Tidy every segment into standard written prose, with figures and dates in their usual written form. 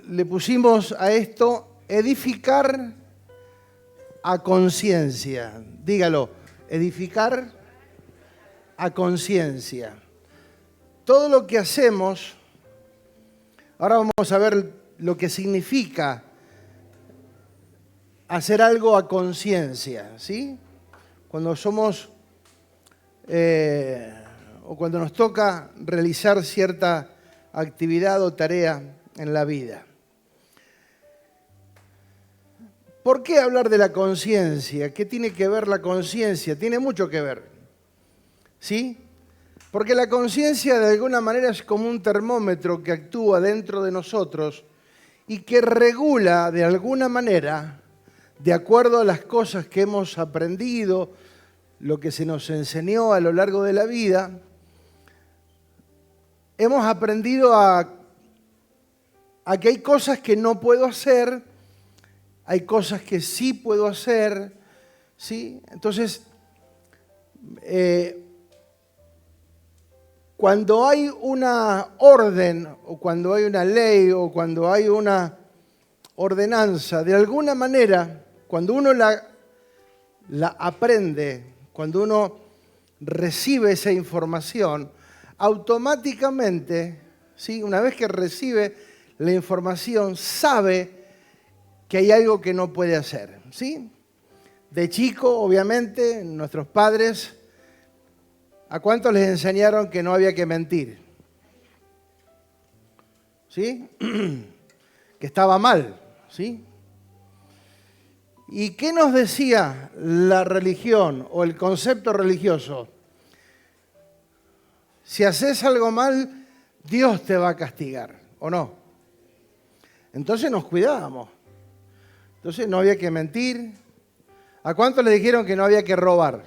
Le pusimos a esto edificar a conciencia. Dígalo, edificar a conciencia. Todo lo que hacemos, ahora vamos a ver lo que significa hacer algo a conciencia, ¿sí? Cuando somos, o cuando nos toca realizar cierta actividad o tarea en la vida. ¿Por qué hablar de la conciencia? ¿Qué tiene que ver la conciencia? Tiene mucho que ver, ¿sí? Porque la conciencia de alguna manera es como un termómetro que actúa dentro de nosotros y que regula de alguna manera, de acuerdo a las cosas que hemos aprendido, lo que se nos enseñó a lo largo de la vida, hemos aprendido a que hay cosas que no puedo hacer, hay cosas que sí puedo hacer, ¿sí? Entonces, cuando hay una orden, o cuando hay una ley, o cuando hay una ordenanza, de alguna manera, cuando uno la aprende, cuando uno recibe esa información, automáticamente, ¿sí? Una vez que recibe la información, sabe que hay algo que no puede hacer, ¿sí? De chico, obviamente, nuestros padres, ¿a cuántos les enseñaron que no había que mentir? ¿Sí? Que estaba mal, ¿sí? ¿Y qué nos decía la religión o el concepto religioso? Si haces algo mal, Dios te va a castigar, ¿o no? Entonces nos cuidábamos. Entonces no había que mentir. ¿A cuántos le dijeron que no había que robar?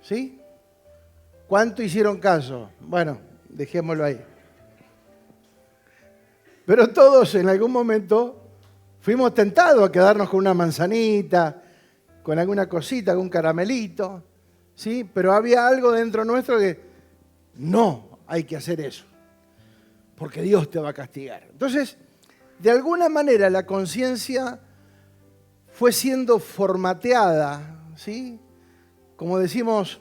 ¿Sí? ¿Cuánto hicieron caso? Bueno, dejémoslo ahí. Pero todos en algún momento fuimos tentados a quedarnos con una manzanita, con alguna cosita, algún caramelito, ¿sí? Pero había algo dentro nuestro que no hay que hacer eso, porque Dios te va a castigar. Entonces, de alguna manera la conciencia fue siendo formateada, ¿sí? Como decimos,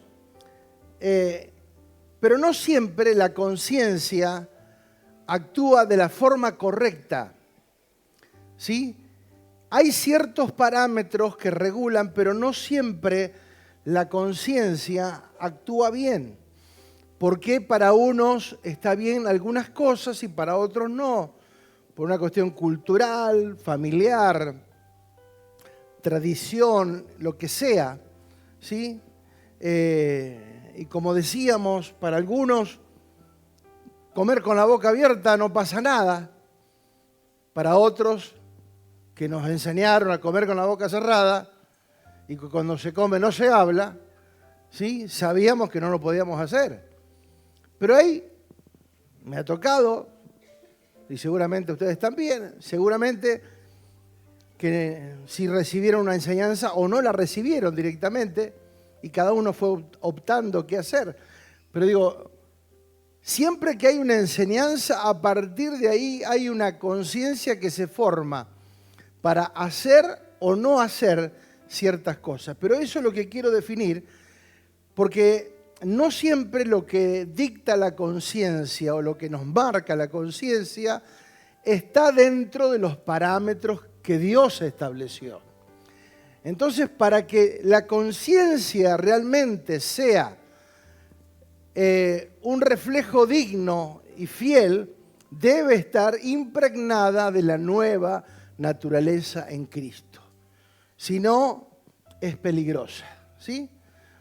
pero no siempre la conciencia actúa de la forma correcta, ¿sí? Hay ciertos parámetros que regulan, pero no siempre la conciencia actúa bien. Porque para unos está bien algunas cosas y para otros no. Por una cuestión cultural, familiar, tradición, lo que sea, ¿sí? Y como decíamos, para algunos comer con la boca abierta no pasa nada. Para otros que nos enseñaron a comer con la boca cerrada y que cuando se come no se habla, ¿sí? Sabíamos que no lo podíamos hacer. Pero ahí me ha tocado, y seguramente ustedes también, seguramente que si recibieron una enseñanza o no la recibieron directamente y cada uno fue optando qué hacer. Pero digo, siempre que hay una enseñanza, a partir de ahí hay una conciencia que se forma para hacer o no hacer ciertas cosas. Pero eso es lo que quiero definir, porque no siempre lo que dicta la conciencia o lo que nos marca la conciencia está dentro de los parámetros que Dios estableció. Entonces, para que la conciencia realmente sea un reflejo digno y fiel, debe estar impregnada de la nueva naturaleza en Cristo. Si no, es peligrosa, ¿sí?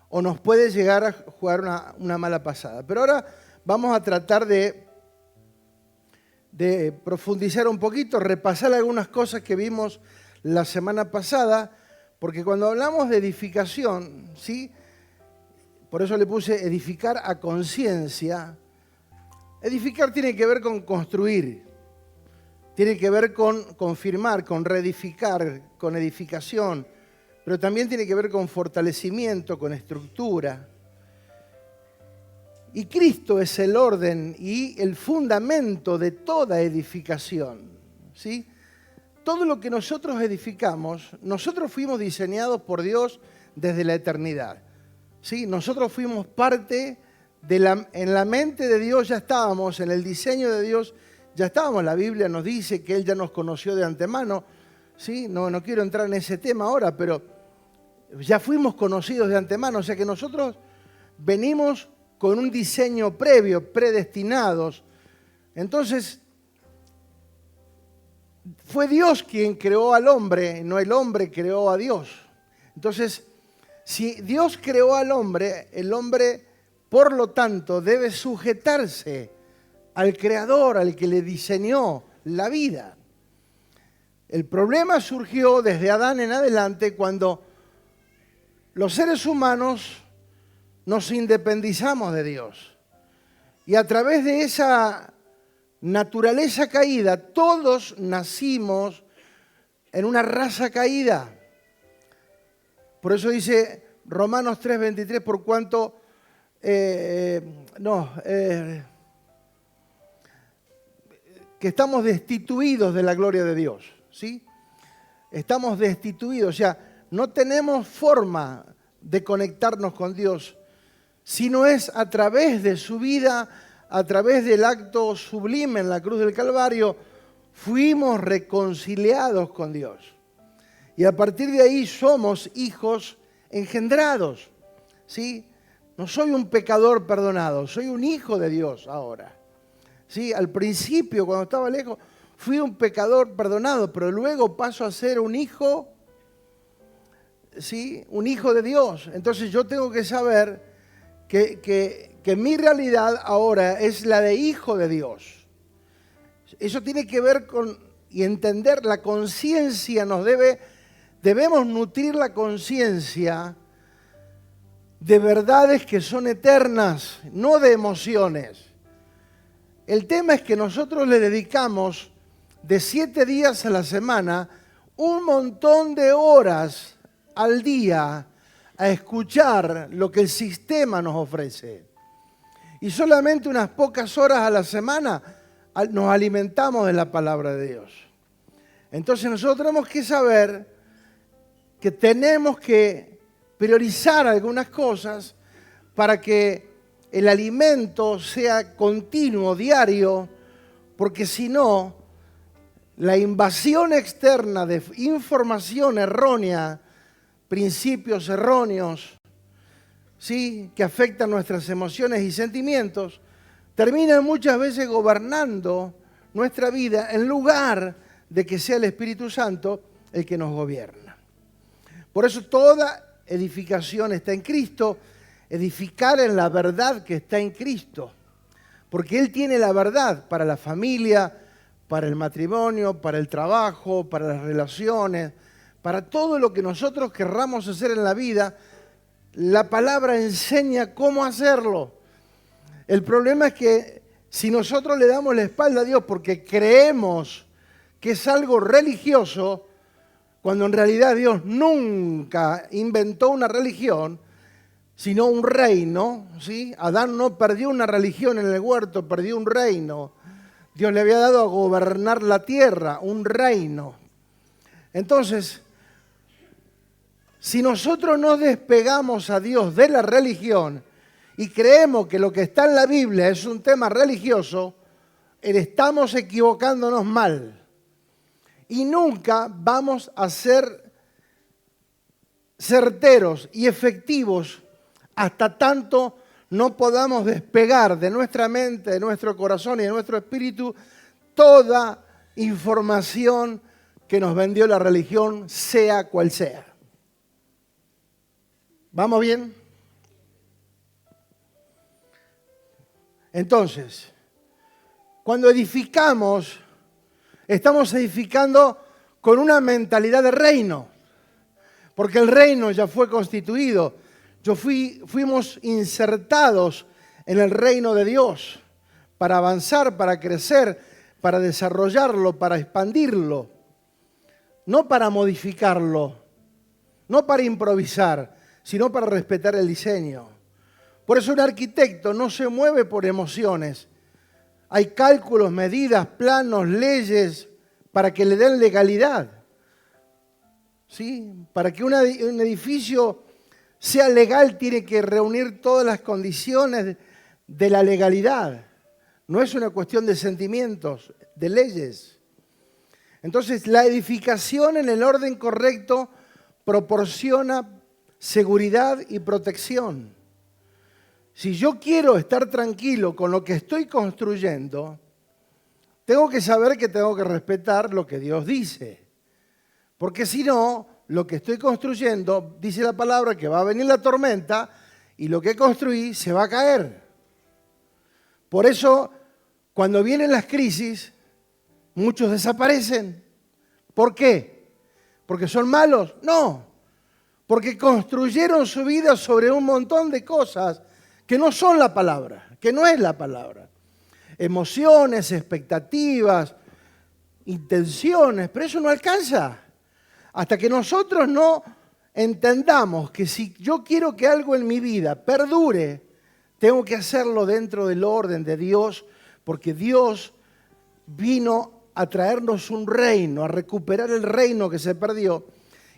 O nos puede llegar a jugar una mala pasada. Pero ahora vamos a tratar de profundizar un poquito, repasar algunas cosas que vimos la semana pasada, porque cuando hablamos de edificación, ¿sí? Por eso le puse edificar a conciencia. Edificar tiene que ver con construir, tiene que ver con confirmar, con reedificar, con edificación, pero también tiene que ver con fortalecimiento, con estructura. Y Cristo es el orden y el fundamento de toda edificación, ¿sí? Todo lo que nosotros edificamos, nosotros fuimos diseñados por Dios desde la eternidad, ¿sí? Nosotros fuimos parte en la mente de Dios, ya estábamos, en el diseño de Dios, ya estábamos. La Biblia nos dice que Él ya nos conoció de antemano, ¿sí? No quiero entrar en ese tema ahora, pero ya fuimos conocidos de antemano, o sea que nosotros venimos con un diseño previo, predestinados. Entonces, fue Dios quien creó al hombre, no el hombre creó a Dios. Entonces, si Dios creó al hombre, el hombre, por lo tanto, debe sujetarse al Creador, al que le diseñó la vida. El problema surgió desde Adán en adelante cuando los seres humanos nos independizamos de Dios. Y a través de esa naturaleza caída, todos nacimos en una raza caída. Por eso dice Romanos 3:23, por cuanto que estamos destituidos de la gloria de Dios, ¿sí? Estamos destituidos, o sea, no tenemos forma de conectarnos con Dios, sino es a través de su vida, a través del acto sublime en la cruz del Calvario, fuimos reconciliados con Dios. Y a partir de ahí somos hijos engendrados, ¿sí? No soy un pecador perdonado, soy un hijo de Dios ahora. ¿Sí? Al principio, cuando estaba lejos, fui un pecador perdonado, pero luego paso a ser un hijo, ¿sí? Un hijo de Dios. Entonces yo tengo que saber que mi realidad ahora es la de hijo de Dios. Eso tiene que ver con, y entender, la conciencia debemos nutrir la conciencia de verdades que son eternas, no de emociones. El tema es que nosotros le dedicamos de 7 días a la semana un montón de horas al día a escuchar lo que el sistema nos ofrece. Y solamente unas pocas horas a la semana nos alimentamos de la palabra de Dios. Entonces nosotros tenemos que saber que tenemos que priorizar algunas cosas para que el alimento sea continuo, diario, porque si no, la invasión externa de información errónea, principios erróneos, ¿sí?, que afectan nuestras emociones y sentimientos, terminan muchas veces gobernando nuestra vida en lugar de que sea el Espíritu Santo el que nos gobierna. Por eso toda edificación está en Cristo, edificar en la verdad que está en Cristo, porque Él tiene la verdad para la familia, para el matrimonio, para el trabajo, para las relaciones, para todo lo que nosotros querramos hacer en la vida. La palabra enseña cómo hacerlo. El problema es que si nosotros le damos la espalda a Dios porque creemos que es algo religioso, cuando en realidad Dios nunca inventó una religión, sino un reino, ¿sí? Adán no perdió una religión en el huerto, perdió un reino. Dios le había dado a gobernar la tierra, un reino. Entonces, si nosotros nos despegamos a Dios de la religión y creemos que lo que está en la Biblia es un tema religioso, estamos equivocándonos mal. Y nunca vamos a ser certeros y efectivos hasta tanto no podamos despegar de nuestra mente, de nuestro corazón y de nuestro espíritu toda información que nos vendió la religión, sea cual sea. ¿Vamos bien? Entonces, cuando edificamos, estamos edificando con una mentalidad de reino, porque el reino ya fue constituido. Fuimos insertados en el reino de Dios para avanzar, para crecer, para desarrollarlo, para expandirlo, no para modificarlo. no para improvisar, sino para respetar el diseño. Por eso un arquitecto no se mueve por emociones. Hay cálculos, medidas, planos, leyes para que le den legalidad. ¿Sí? Para que un edificio sea legal tiene que reunir todas las condiciones de la legalidad. No es una cuestión de sentimientos, de leyes. Entonces, la edificación en el orden correcto proporciona seguridad y protección. Si yo quiero estar tranquilo con lo que estoy construyendo, tengo que saber que tengo que respetar lo que Dios dice. Porque si no, lo que estoy construyendo, dice la palabra que va a venir la tormenta y lo que construí se va a caer. Por eso, cuando vienen las crisis, muchos desaparecen. ¿Por qué? ¿Porque son malos? No. Porque construyeron su vida sobre un montón de cosas que no son la palabra, que no es la palabra. Emociones, expectativas, intenciones, pero eso no alcanza. Hasta que nosotros no entendamos que si yo quiero que algo en mi vida perdure, tengo que hacerlo dentro del orden de Dios, porque Dios vino a traernos un reino, a recuperar el reino que se perdió,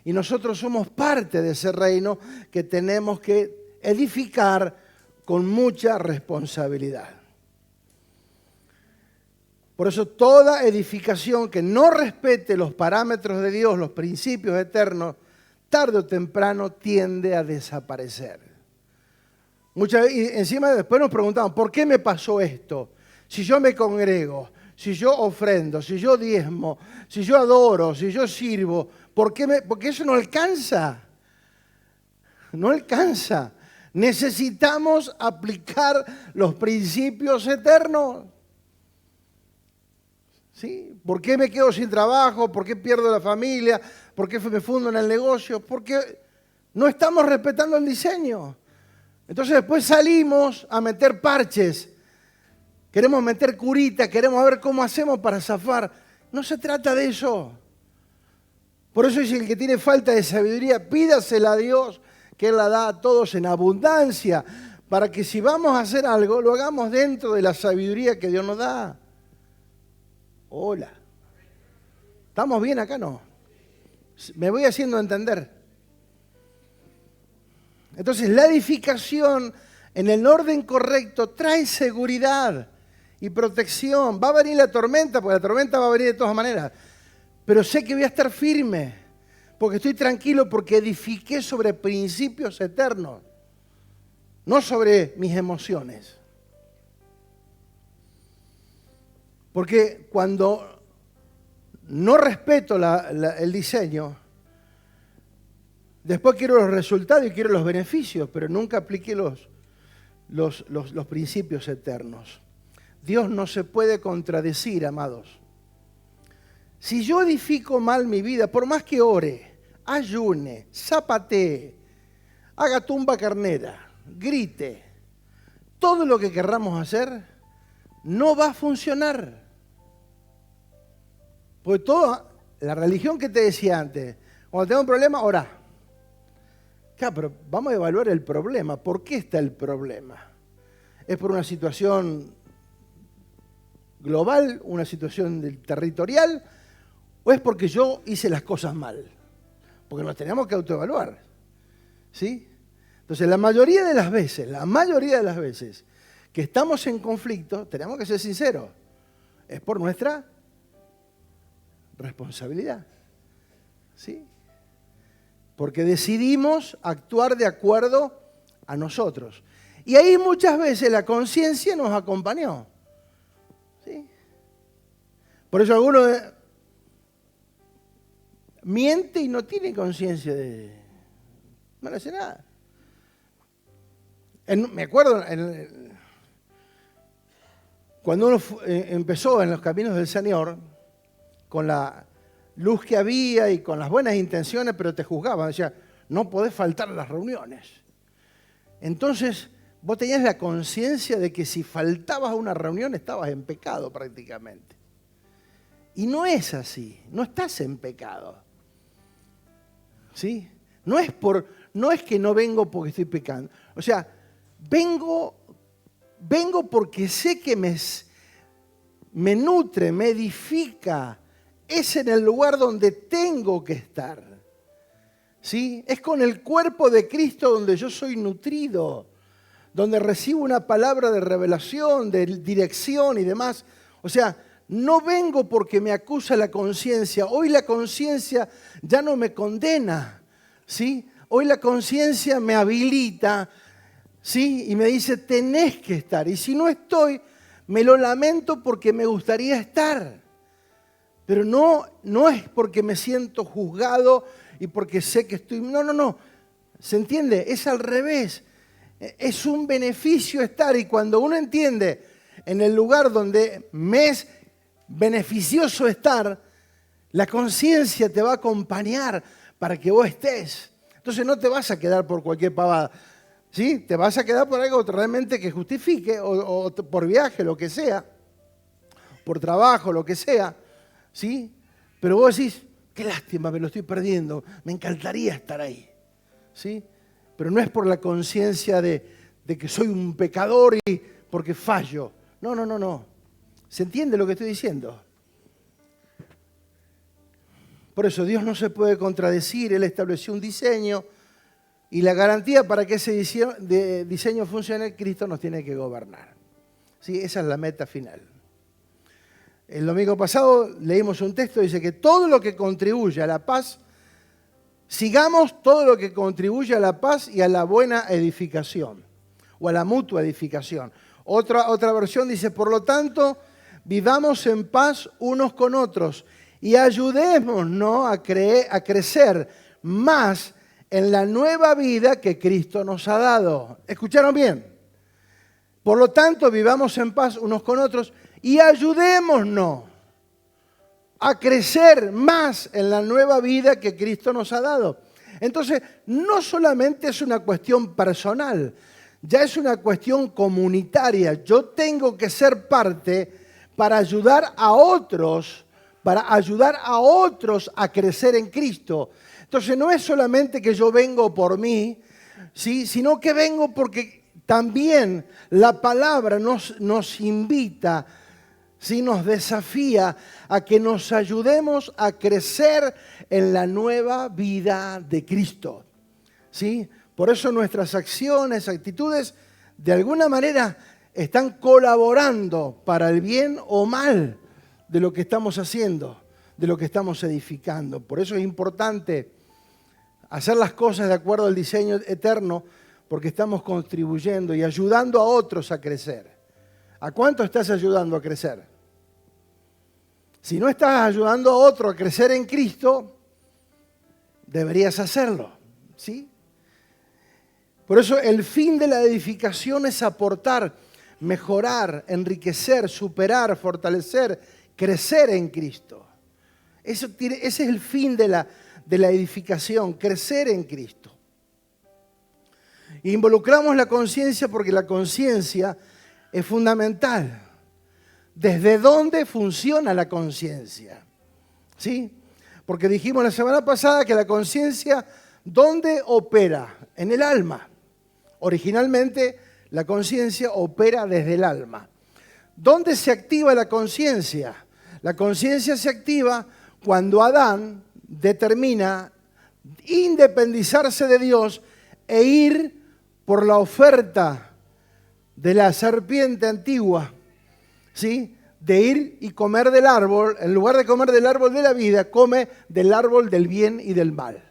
y nosotros somos parte de ese reino que tenemos que edificar con mucha responsabilidad. Por eso toda edificación que no respete los parámetros de Dios, los principios eternos, tarde o temprano tiende a desaparecer. Y encima después nos preguntamos, ¿por qué me pasó esto? Si yo me congrego, si yo ofrendo, si yo diezmo, si yo adoro, si yo sirvo, porque eso no alcanza. No alcanza. Necesitamos aplicar los principios eternos. ¿Sí? ¿Por qué me quedo sin trabajo? ¿Por qué pierdo la familia? ¿Por qué me fundo en el negocio? Porque no estamos respetando el diseño. Entonces después salimos a meter parches. Queremos meter curitas, queremos ver cómo hacemos para zafar. No se trata de eso. Por eso dice el que tiene falta de sabiduría, pídasela a Dios, que Él la da a todos en abundancia, para que si vamos a hacer algo, lo hagamos dentro de la sabiduría que Dios nos da. Hola. ¿Estamos bien acá? No. Me voy haciendo entender. Entonces, la edificación en el orden correcto trae seguridad y protección. Va a venir la tormenta, porque la tormenta va a venir de todas maneras. Pero sé que voy a estar firme, porque estoy tranquilo, porque edifiqué sobre principios eternos, no sobre mis emociones. Porque cuando no respeto el diseño, después quiero los resultados y quiero los beneficios, pero nunca apliqué los principios eternos. Dios no se puede contradecir, amados. Si yo edifico mal mi vida, por más que ore, ayune, zapatee, haga tumba carnera, grite, todo lo que querramos hacer, no va a funcionar. Porque toda la religión que te decía antes, cuando tengo un problema, orá. Claro, pero vamos a evaluar el problema. ¿Por qué está el problema? ¿Es por una situación global, una situación territorial, o es porque yo hice las cosas mal? Porque nos tenemos que autoevaluar. ¿Sí? Entonces, la mayoría de las veces que estamos en conflicto, tenemos que ser sinceros, es por nuestra responsabilidad. ¿Sí? Porque decidimos actuar de acuerdo a nosotros. Y ahí muchas veces la conciencia nos acompañó. ¿Sí? Por eso algunos miente y no tiene conciencia de... No le hace nada. Me acuerdo cuando uno empezó en los caminos del Señor, con la luz que había y con las buenas intenciones, pero te juzgaban. Decía, no podés faltar a las reuniones. Entonces, vos tenías la conciencia de que si faltabas a una reunión estabas en pecado prácticamente. Y no es así, no estás en pecado. ¿Sí? No es que no vengo porque estoy pecando. O sea, vengo porque sé que me nutre, me edifica. Es en el lugar donde tengo que estar. ¿Sí? Es con el cuerpo de Cristo donde yo soy nutrido, donde recibo una palabra de revelación, de dirección y demás. O sea, no vengo porque me acusa la conciencia. Hoy la conciencia ya no me condena, ¿sí? Hoy la conciencia me habilita, ¿sí? Y me dice, tenés que estar. Y si no estoy, me lo lamento porque me gustaría estar. Pero no es porque me siento juzgado y porque sé que estoy... No. ¿Se entiende? Es al revés. Es un beneficio estar. Y cuando uno entiende en el lugar donde me es beneficioso estar, la conciencia te va a acompañar para que vos estés. Entonces no te vas a quedar por cualquier pavada, ¿sí? Te vas a quedar por algo realmente que justifique, o por viaje, lo que sea, por trabajo, lo que sea, ¿sí? Pero vos decís, qué lástima, me lo estoy perdiendo, me encantaría estar ahí, ¿sí? Pero no es por la conciencia de que soy un pecador y porque fallo. No. ¿Se entiende lo que estoy diciendo? Por eso Dios no se puede contradecir. Él estableció un diseño y la garantía para que ese diseño funcione, Cristo nos tiene que gobernar. ¿Sí? Esa es la meta final. El domingo pasado leímos un texto que dice que todo lo que contribuye a la paz, sigamos todo lo que contribuye a la paz y a la buena edificación o a la mutua edificación. Otra versión dice, por lo tanto, vivamos en paz unos con otros y ayudémonos a crecer más en la nueva vida que Cristo nos ha dado. ¿Escucharon bien? Por lo tanto, vivamos en paz unos con otros y ayudémonos a crecer más en la nueva vida que Cristo nos ha dado. Entonces, no solamente es una cuestión personal, ya es una cuestión comunitaria. Yo tengo que ser parte para ayudar a otros a crecer en Cristo. Entonces, no es solamente que yo vengo por mí, ¿sí? Sino que vengo porque también la palabra nos invita, ¿sí? Nos desafía a que nos ayudemos a crecer en la nueva vida de Cristo, ¿sí? Por eso nuestras acciones, actitudes, de alguna manera están colaborando para el bien o mal de lo que estamos haciendo, de lo que estamos edificando. Por eso es importante hacer las cosas de acuerdo al diseño eterno, porque estamos contribuyendo y ayudando a otros a crecer. ¿A cuánto estás ayudando a crecer? Si no estás ayudando a otro a crecer en Cristo, deberías hacerlo, ¿sí? Por eso el fin de la edificación es aportar, mejorar, enriquecer, superar, fortalecer, crecer en Cristo. Ese es el fin de la edificación, crecer en Cristo. Involucramos la conciencia porque la conciencia es fundamental. ¿Desde dónde funciona la conciencia? ¿Sí? Porque dijimos la semana pasada que la conciencia, ¿dónde opera? En el alma. Originalmente, la conciencia opera desde el alma. ¿Dónde se activa la conciencia? La conciencia se activa cuando Adán determina independizarse de Dios e ir por la oferta de la serpiente antigua, ¿sí? De ir y comer del árbol, en lugar de comer del árbol de la vida, come del árbol del bien y del mal.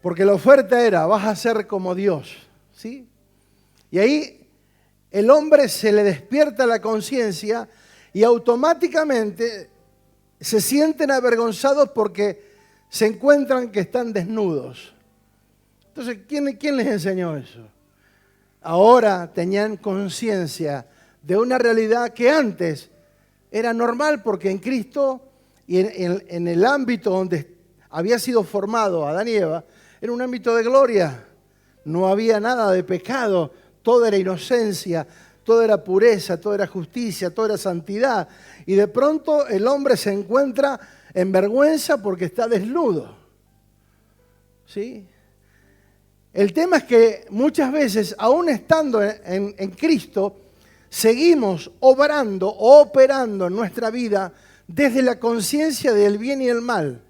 Porque la oferta era, vas a ser como Dios, ¿sí? Y ahí el hombre se le despierta la conciencia y automáticamente se sienten avergonzados porque se encuentran que están desnudos. Entonces, ¿quién les enseñó eso? Ahora tenían conciencia de una realidad que antes era normal porque en Cristo y en el ámbito donde había sido formado Adán y Eva, era un ámbito de gloria. No había nada de pecado, todo era inocencia, todo era pureza, todo era justicia, todo era santidad. Y de pronto el hombre se encuentra en vergüenza porque está desnudo. ¿sí? El tema es que muchas veces, aún estando en Cristo, seguimos obrando o operando en nuestra vida desde la conciencia del bien y el mal.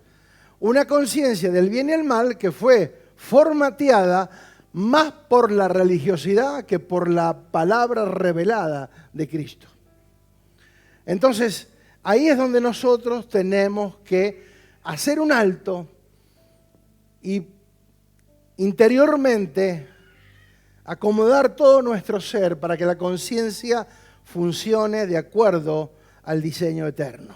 Una conciencia del bien y el mal que fue formateada más por la religiosidad que por la palabra revelada de Cristo. Entonces, ahí es donde nosotros tenemos que hacer un alto y interiormente acomodar todo nuestro ser para que la conciencia funcione de acuerdo al diseño eterno.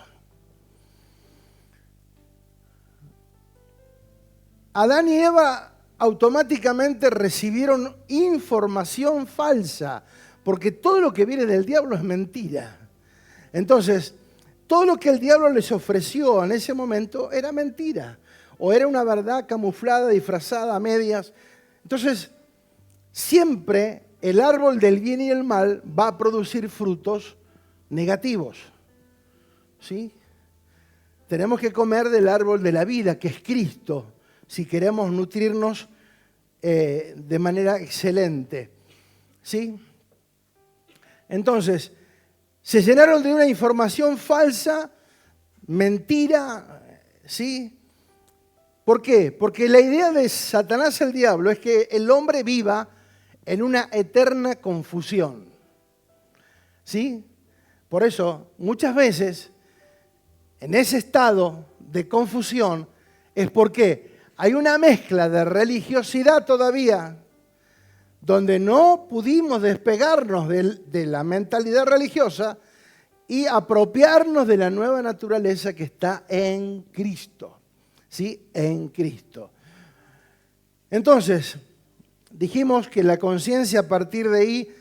Adán y Eva automáticamente recibieron información falsa, porque todo lo que viene del diablo es mentira. Entonces, todo lo que el diablo les ofreció en ese momento era mentira, o era una verdad camuflada, disfrazada, a medias. Entonces, siempre el árbol del bien y el mal va a producir frutos negativos, ¿sí? Tenemos que comer del árbol de la vida, que es Cristo, si queremos nutrirnos de manera excelente, ¿sí? Entonces, se llenaron de una información falsa, mentira, ¿sí? ¿Por qué? Porque la idea de Satanás el diablo es que el hombre viva en una eterna confusión, ¿sí? Por eso, muchas veces, en ese estado de confusión, es porque hay una mezcla de religiosidad todavía, donde no pudimos despegarnos de la mentalidad religiosa y apropiarnos de la nueva naturaleza que está en Cristo, ¿sí? En Cristo. Entonces, dijimos que la conciencia a partir de ahí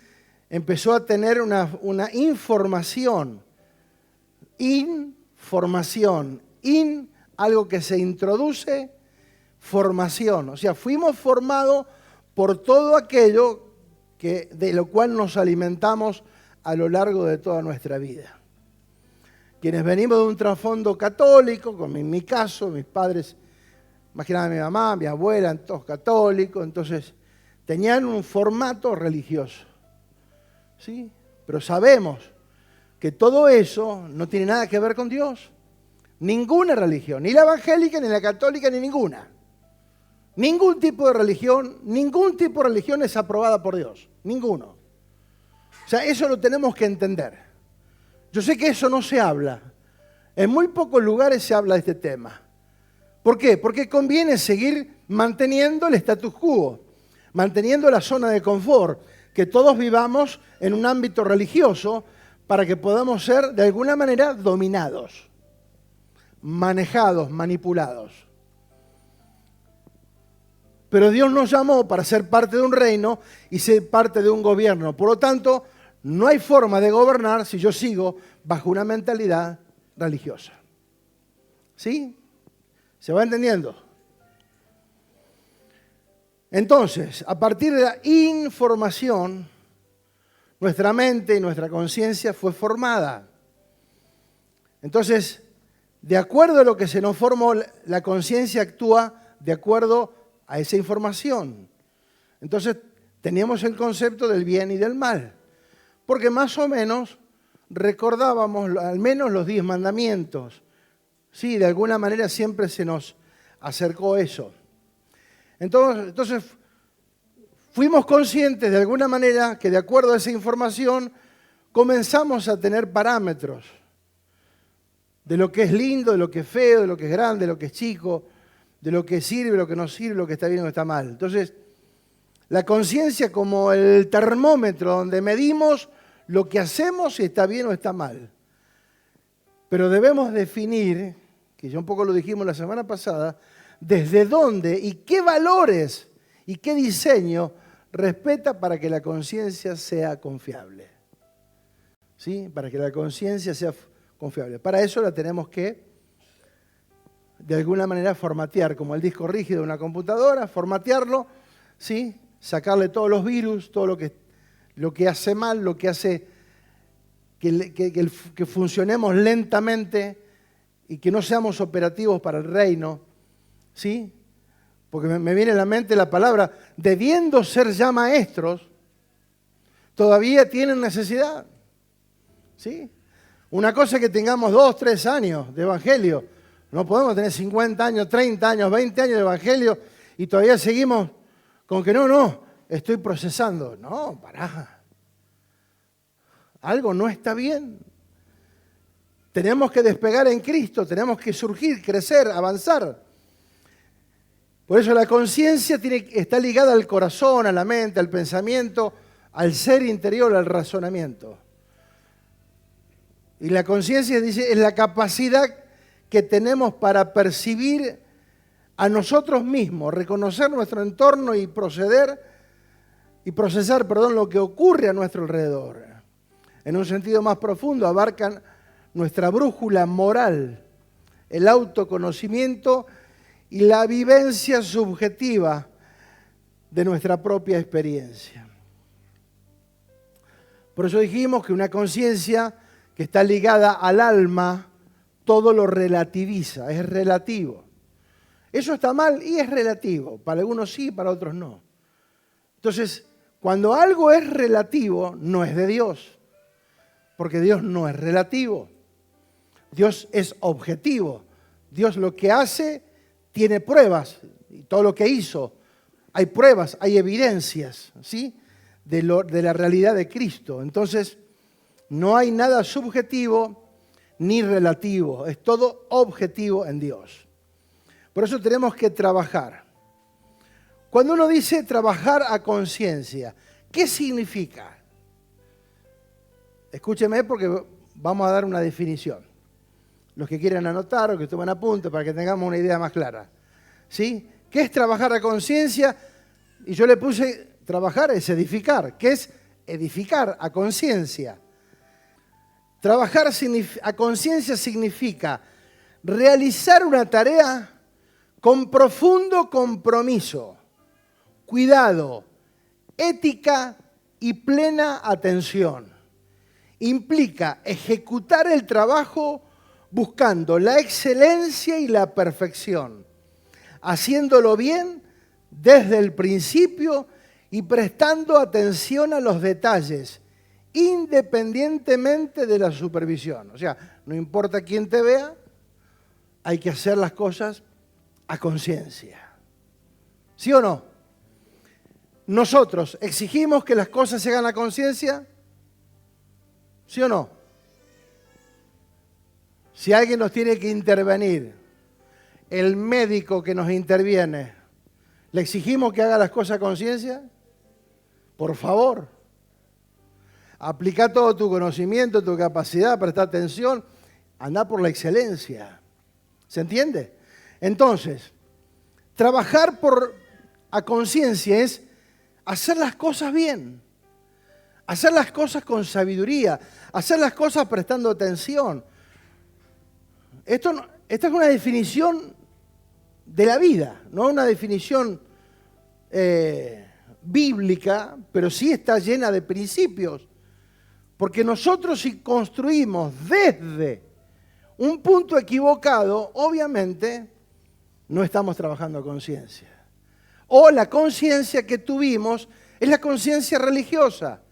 empezó a tener una información, algo que se introduce, formación. O sea, fuimos formados por todo aquello de lo cual nos alimentamos a lo largo de toda nuestra vida. Quienes venimos de un trasfondo católico, como en mi caso, mis padres, imagínate mi mamá, mi abuela, todos católicos, entonces tenían un formato religioso, ¿sí? Pero sabemos que todo eso no tiene nada que ver con Dios. Ninguna religión, ni la evangélica, ni la católica, ni ninguna. Ningún tipo de religión es aprobada por Dios. Ninguno. O sea, eso lo tenemos que entender. Yo sé que eso no se habla. En muy pocos lugares se habla de este tema. ¿Por qué? Porque conviene seguir manteniendo el status quo, manteniendo la zona de confort, que todos vivamos en un ámbito religioso para que podamos ser de alguna manera dominados, manejados, manipulados. Pero Dios nos llamó para ser parte de un reino y ser parte de un gobierno. Por lo tanto, no hay forma de gobernar si yo sigo bajo una mentalidad religiosa. ¿Sí? ¿Se va entendiendo? Entonces, a partir de la información, nuestra mente y nuestra conciencia fue formada. Entonces, de acuerdo a lo que se nos formó, la conciencia actúa de acuerdo a esa información. Entonces, teníamos el concepto del bien y del mal, porque más o menos recordábamos al menos los 10 mandamientos. Sí, de alguna manera siempre se nos acercó eso. Entonces, fuimos conscientes de alguna manera que de acuerdo a esa información comenzamos a tener parámetros de lo que es lindo, de lo que es feo, de lo que es grande, de lo que es chico, de lo que sirve, de lo que no sirve, lo que está bien y lo que está mal. Entonces, la conciencia como el termómetro donde medimos lo que hacemos, si está bien o está mal. Pero debemos definir, que ya un poco lo dijimos la semana pasada, desde dónde y qué valores y qué diseño respeta para que la conciencia sea confiable. ¿Sí? Para que la conciencia sea confiable. Para eso la tenemos que, de alguna manera, formatear, como el disco rígido de una computadora, formatearlo, ¿sí? Sacarle todos los virus, todo lo que hace mal, lo que hace que funcionemos lentamente y que no seamos operativos para el reino, ¿sí? porque me viene a la mente la palabra, debiendo ser ya maestros, todavía tienen necesidad. ¿Sí? Una cosa es que tengamos 2, 3 años de evangelio. No podemos tener 50 años, 30 años, 20 años de evangelio y todavía seguimos con que no, estoy procesando. No, pará. Algo no está bien. Tenemos que despegar en Cristo, tenemos que surgir, crecer, avanzar. Por eso la conciencia está ligada al corazón, a la mente, al pensamiento, al ser interior, al razonamiento. Y la conciencia, dice, es la capacidad que tenemos para percibir a nosotros mismos, reconocer nuestro entorno y procesar, lo que ocurre a nuestro alrededor. En un sentido más profundo, abarcan nuestra brújula moral, el autoconocimiento y la vivencia subjetiva de nuestra propia experiencia. Por eso dijimos que una conciencia que está ligada al alma, todo lo relativiza, es relativo. Eso está mal y es relativo, para algunos sí, para otros no. Entonces, cuando algo es relativo, no es de Dios, porque Dios no es relativo. Dios es objetivo. Dios lo que hace tiene pruebas, y todo lo que hizo, hay pruebas, hay evidencias, ¿sí?, de la realidad de Cristo. Entonces, no hay nada subjetivo ni relativo, es todo objetivo en Dios. Por eso tenemos que trabajar. Cuando uno dice trabajar a conciencia, ¿qué significa? Escúcheme porque vamos a dar una definición. Los que quieran anotar o que tomen apunte para que tengamos una idea más clara. ¿Sí? ¿Qué es trabajar a conciencia? Y yo le puse, trabajar es edificar. ¿Qué es edificar a conciencia? Trabajar a conciencia significa realizar una tarea con profundo compromiso, cuidado, ética y plena atención. Implica ejecutar el trabajo buscando la excelencia y la perfección, haciéndolo bien desde el principio y prestando atención a los detalles, independientemente de la supervisión. O sea, no importa quién te vea, hay que hacer las cosas a conciencia. ¿Sí o no? ¿Nosotros exigimos que las cosas se hagan a conciencia? ¿Sí o no? Si alguien nos tiene que intervenir, el médico que nos interviene, ¿le exigimos que haga las cosas a conciencia? Por favor. Aplica todo tu conocimiento, tu capacidad, presta atención, anda por la excelencia. ¿Se entiende? Entonces, trabajar a conciencia es hacer las cosas bien, hacer las cosas con sabiduría, hacer las cosas prestando atención. Esta es una definición de la vida, no una definición bíblica, pero sí está llena de principios. Porque nosotros si construimos desde un punto equivocado, obviamente no estamos trabajando a conciencia. O la conciencia que tuvimos es la conciencia religiosa,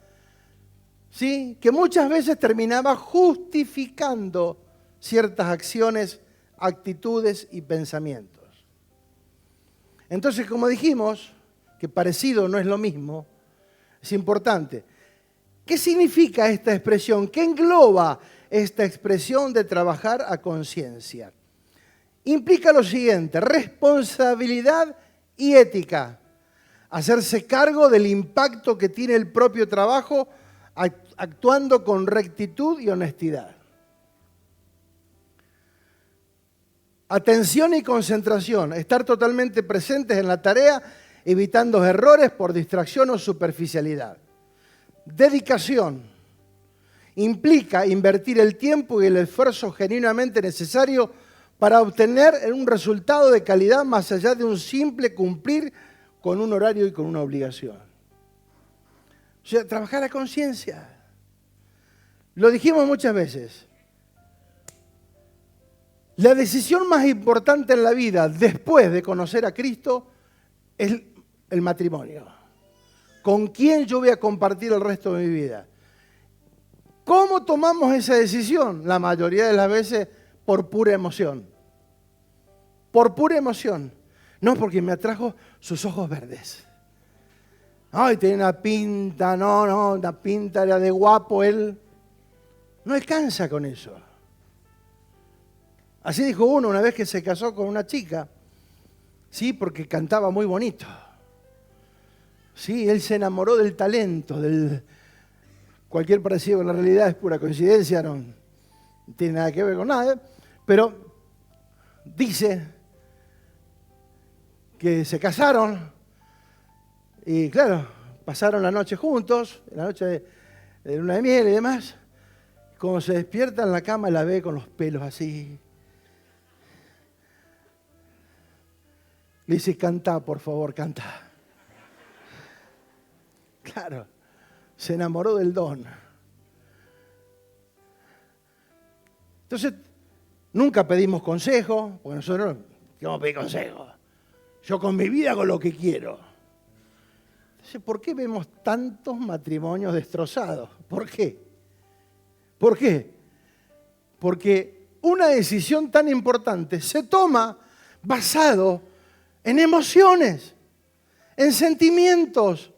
¿sí?, que muchas veces terminaba justificando ciertas acciones, actitudes y pensamientos. Entonces, como dijimos, que parecido no es lo mismo, es importante. ¿Qué significa esta expresión? ¿Qué engloba esta expresión de trabajar a conciencia? Implica lo siguiente: responsabilidad y ética. Hacerse cargo del impacto que tiene el propio trabajo actuando con rectitud y honestidad. Atención y concentración. Estar totalmente presentes en la tarea, evitando errores por distracción o superficialidad. Dedicación. Implica invertir el tiempo y el esfuerzo genuinamente necesario para obtener un resultado de calidad más allá de un simple cumplir con un horario y con una obligación. O sea, trabajar a conciencia. Lo dijimos muchas veces. La decisión más importante en la vida después de conocer a Cristo es el matrimonio. ¿Con quién yo voy a compartir el resto de mi vida? ¿Cómo tomamos esa decisión? La mayoría de las veces por pura emoción. Por pura emoción. No, porque me atrajo sus ojos verdes. Ay, tiene una pinta, una pinta era de guapo él. No alcanza con eso. Así dijo uno una vez que se casó con una chica, sí, porque cantaba muy bonito. Sí, él se enamoró del talento, cualquier parecido con la realidad es pura coincidencia, no tiene nada que ver con nada, pero dice que se casaron y claro, pasaron la noche juntos, la noche de luna de miel y demás. Cuando se despierta en la cama la ve con los pelos así. Le dice, canta, por favor, canta. Claro, se enamoró del don. Entonces, nunca pedimos consejo, porque nosotros no vamos a pedir consejo. Yo con mi vida hago lo que quiero. Entonces, ¿por qué vemos tantos matrimonios destrozados? ¿Por qué? ¿Por qué? Porque una decisión tan importante se toma basado en emociones, en sentimientos.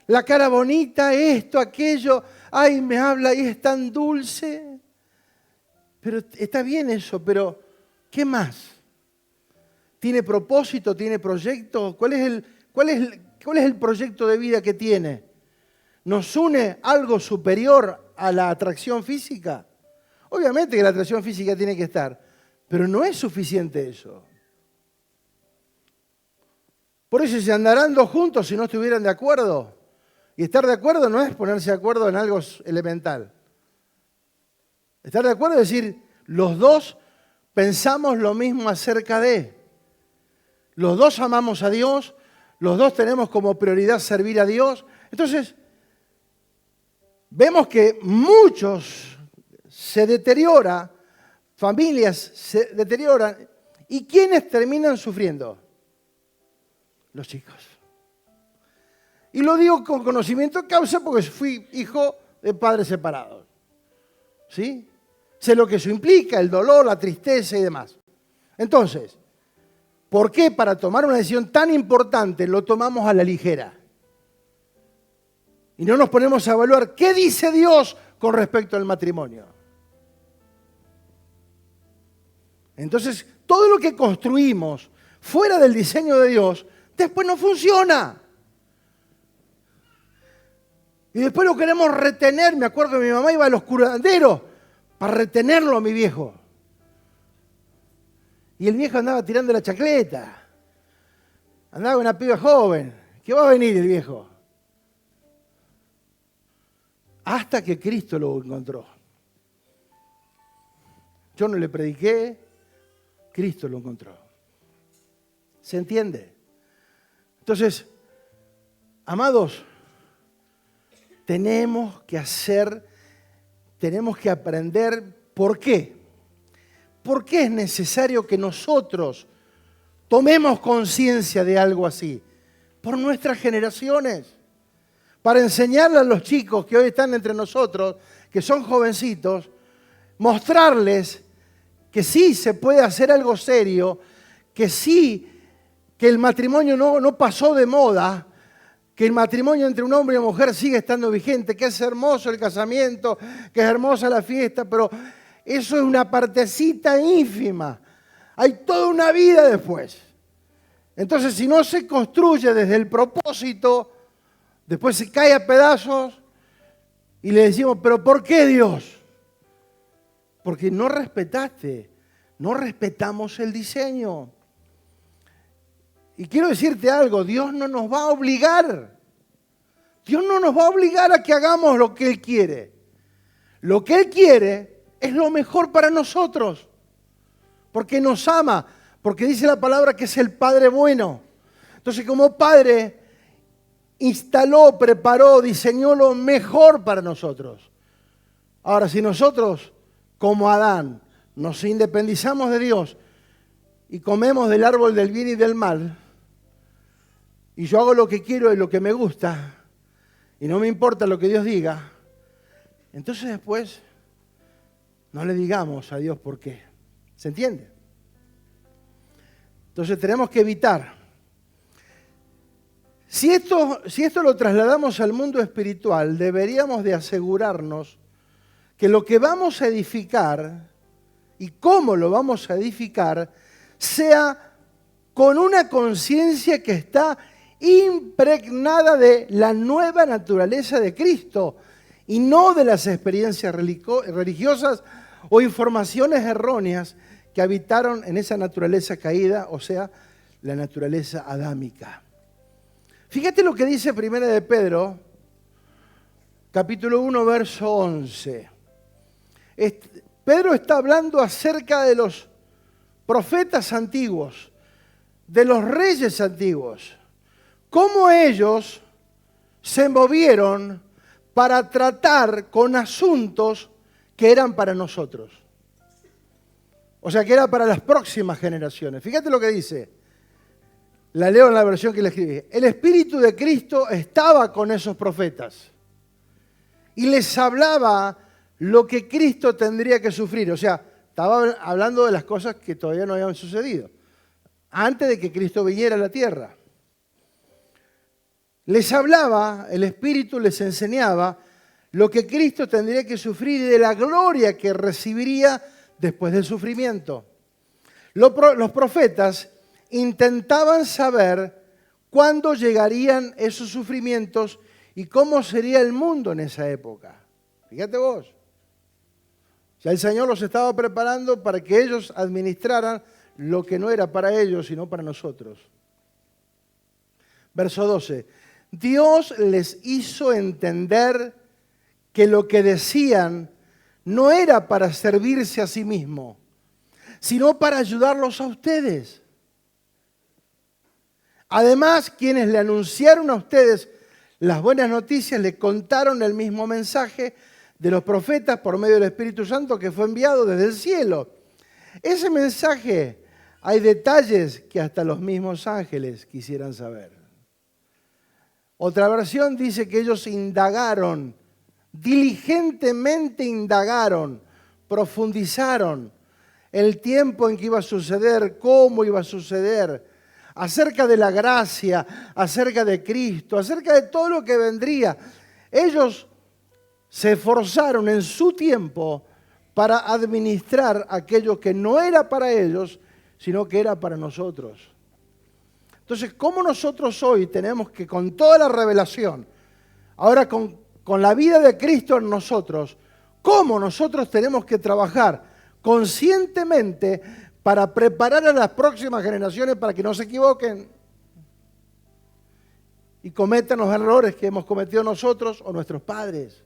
La cara bonita, esto, aquello, ay, me habla y es tan dulce. Pero está bien eso, pero ¿qué más? ¿Tiene propósito? ¿Tiene proyecto? ¿Cuál es el proyecto de vida que tiene? ¿Nos une algo superior a la atracción física? Obviamente que la atracción física tiene que estar, pero no es suficiente eso. Por eso se andarán dos juntos si no estuvieran de acuerdo. Y estar de acuerdo no es ponerse de acuerdo en algo elemental. Estar de acuerdo es decir, los dos pensamos lo mismo acerca de. Los dos amamos a Dios, los dos tenemos como prioridad servir a Dios. Entonces, vemos que muchos se deteriora, familias se deterioran. ¿Y quiénes terminan sufriendo? Los chicos. Y lo digo con conocimiento de causa porque fui hijo de padres separados. ¿Sí? Sé lo que eso implica, el dolor, la tristeza y demás. Entonces, ¿por qué para tomar una decisión tan importante lo tomamos a la ligera? Y no nos ponemos a evaluar qué dice Dios con respecto al matrimonio. Entonces, todo lo que construimos fuera del diseño de Dios, después no funciona. Y después lo queremos retener. Me acuerdo que mi mamá iba a los curanderos para retenerlo a mi viejo. Y el viejo andaba tirando la chacleta. Andaba con una piba joven. ¿Qué va a venir el viejo? Hasta que Cristo lo encontró. Yo no le prediqué, Cristo lo encontró. ¿Se entiende? Entonces, amados, tenemos que aprender por qué. ¿Por qué es necesario que nosotros tomemos conciencia de algo así? Por nuestras generaciones. Para enseñarle a los chicos que hoy están entre nosotros, que son jovencitos, mostrarles que sí se puede hacer algo serio, que sí, que el matrimonio no pasó de moda, que el matrimonio entre un hombre y una mujer sigue estando vigente, que es hermoso el casamiento, que es hermosa la fiesta, pero eso es una partecita ínfima. Hay toda una vida después. Entonces, si no se construye desde el propósito, después se cae a pedazos y le decimos, ¿pero por qué Dios? Porque no respetaste, no respetamos el diseño. Y quiero decirte algo, Dios no nos va a obligar. Dios no nos va a obligar a que hagamos lo que Él quiere. Lo que Él quiere es lo mejor para nosotros. Porque nos ama, porque dice la palabra que es el Padre bueno. Entonces, como Padre, instaló, preparó, diseñó lo mejor para nosotros. Ahora, si nosotros, como Adán, nos independizamos de Dios y comemos del árbol del bien y del mal, y yo hago lo que quiero y lo que me gusta, y no me importa lo que Dios diga, entonces después no le digamos a Dios por qué. ¿Se entiende? Entonces tenemos que evitar. Si esto lo trasladamos al mundo espiritual, deberíamos de asegurarnos que lo que vamos a edificar y cómo lo vamos a edificar sea con una conciencia que está impregnada de la nueva naturaleza de Cristo y no de las experiencias religiosas o informaciones erróneas que habitaron en esa naturaleza caída, o sea, la naturaleza adámica. Fíjate lo que dice 1 de Pedro, capítulo 1, verso 11. Pedro está hablando acerca de los profetas antiguos, de los reyes antiguos, cómo ellos se movieron para tratar con asuntos que eran para nosotros. O sea, que era para las próximas generaciones. Fíjate lo que dice. La leo en la versión que le escribí. El Espíritu de Cristo estaba con esos profetas y les hablaba lo que Cristo tendría que sufrir. O sea, estaba hablando de las cosas que todavía no habían sucedido, antes de que Cristo viniera a la tierra. Les hablaba, el Espíritu les enseñaba lo que Cristo tendría que sufrir y de la gloria que recibiría después del sufrimiento. Los profetas intentaban saber cuándo llegarían esos sufrimientos y cómo sería el mundo en esa época. Fíjate vos. Ya el Señor los estaba preparando para que ellos administraran lo que no era para ellos, sino para nosotros. Verso 12. Dios les hizo entender que lo que decían no era para servirse a sí mismo, sino para ayudarlos a ustedes. Además, quienes le anunciaron a ustedes las buenas noticias le contaron el mismo mensaje de los profetas por medio del Espíritu Santo que fue enviado desde el cielo. Ese mensaje, hay detalles que hasta los mismos ángeles quisieran saber. Otra versión dice que ellos indagaron, diligentemente indagaron, profundizaron el tiempo en que iba a suceder, cómo iba a suceder, acerca de la gracia, acerca de Cristo, acerca de todo lo que vendría. Ellos se esforzaron en su tiempo para administrar aquello que no era para ellos, sino que era para nosotros. Entonces, ¿cómo nosotros hoy tenemos que, con toda la revelación, ahora con la vida de Cristo en nosotros, cómo nosotros tenemos que trabajar conscientemente para preparar a las próximas generaciones para que no se equivoquen y cometan los errores que hemos cometido nosotros o nuestros padres?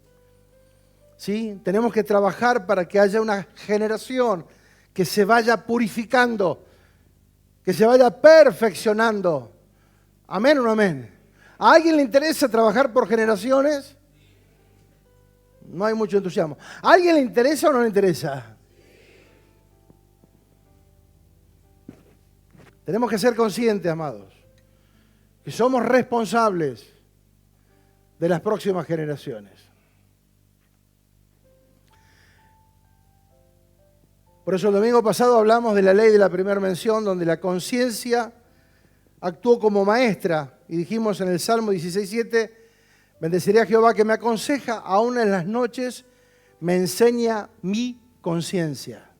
¿Sí? Tenemos que trabajar para que haya una generación que se vaya purificando, que se vaya perfeccionando. ¿Amén o no amén? ¿A alguien le interesa trabajar por generaciones? No hay mucho entusiasmo. ¿A alguien le interesa o no le interesa? Tenemos que ser conscientes, amados, que somos responsables de las próximas generaciones. Por eso el domingo pasado hablamos de la ley de la primera mención, donde la conciencia actuó como maestra. Y dijimos en el Salmo 16:7, bendeciré a Jehová que me aconseja, aún en las noches me enseña mi conciencia.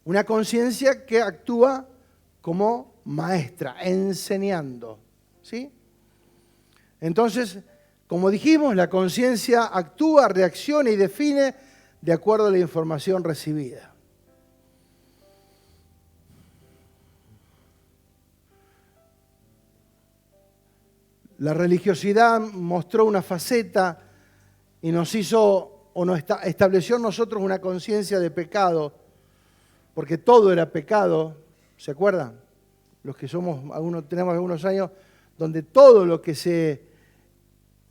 Una conciencia que actúa como maestra, enseñando. ¿Sí? Entonces, como dijimos, la conciencia actúa, reacciona y define de acuerdo a la información recibida. La religiosidad mostró una faceta y nos hizo, o nos estableció en nosotros una conciencia de pecado, porque todo era pecado. ¿Se acuerdan? Los que tenemos algunos años, donde todo lo que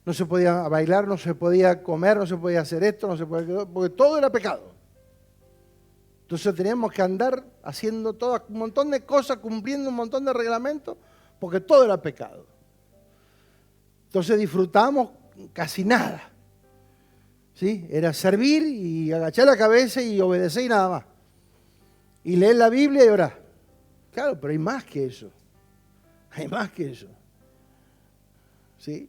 no se podía bailar, no se podía comer, no se podía hacer esto, no se podía, porque todo era pecado. Entonces teníamos que andar haciendo un montón de cosas, cumpliendo un montón de reglamentos, porque todo era pecado. Entonces disfrutábamos casi nada. ¿Sí? Era servir y agachar la cabeza y obedecer y nada más. Y leer la Biblia y orar. Claro, pero hay más que eso. Hay más que eso. ¿Sí?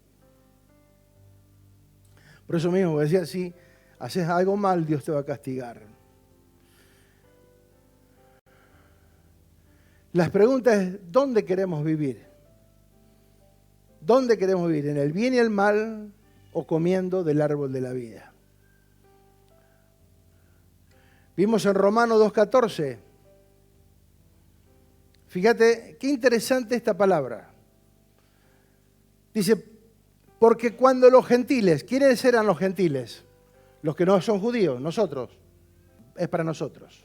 Por eso mismo decía, si haces algo mal, Dios te va a castigar. Las preguntas es, ¿dónde queremos vivir? ¿Dónde queremos vivir? ¿En el bien y el mal o comiendo del árbol de la vida? Vimos en Romanos 2:14. Fíjate, qué interesante esta palabra. Dice, porque cuando los gentiles, ¿quiénes eran los gentiles? Los que no son judíos, nosotros. Es para nosotros.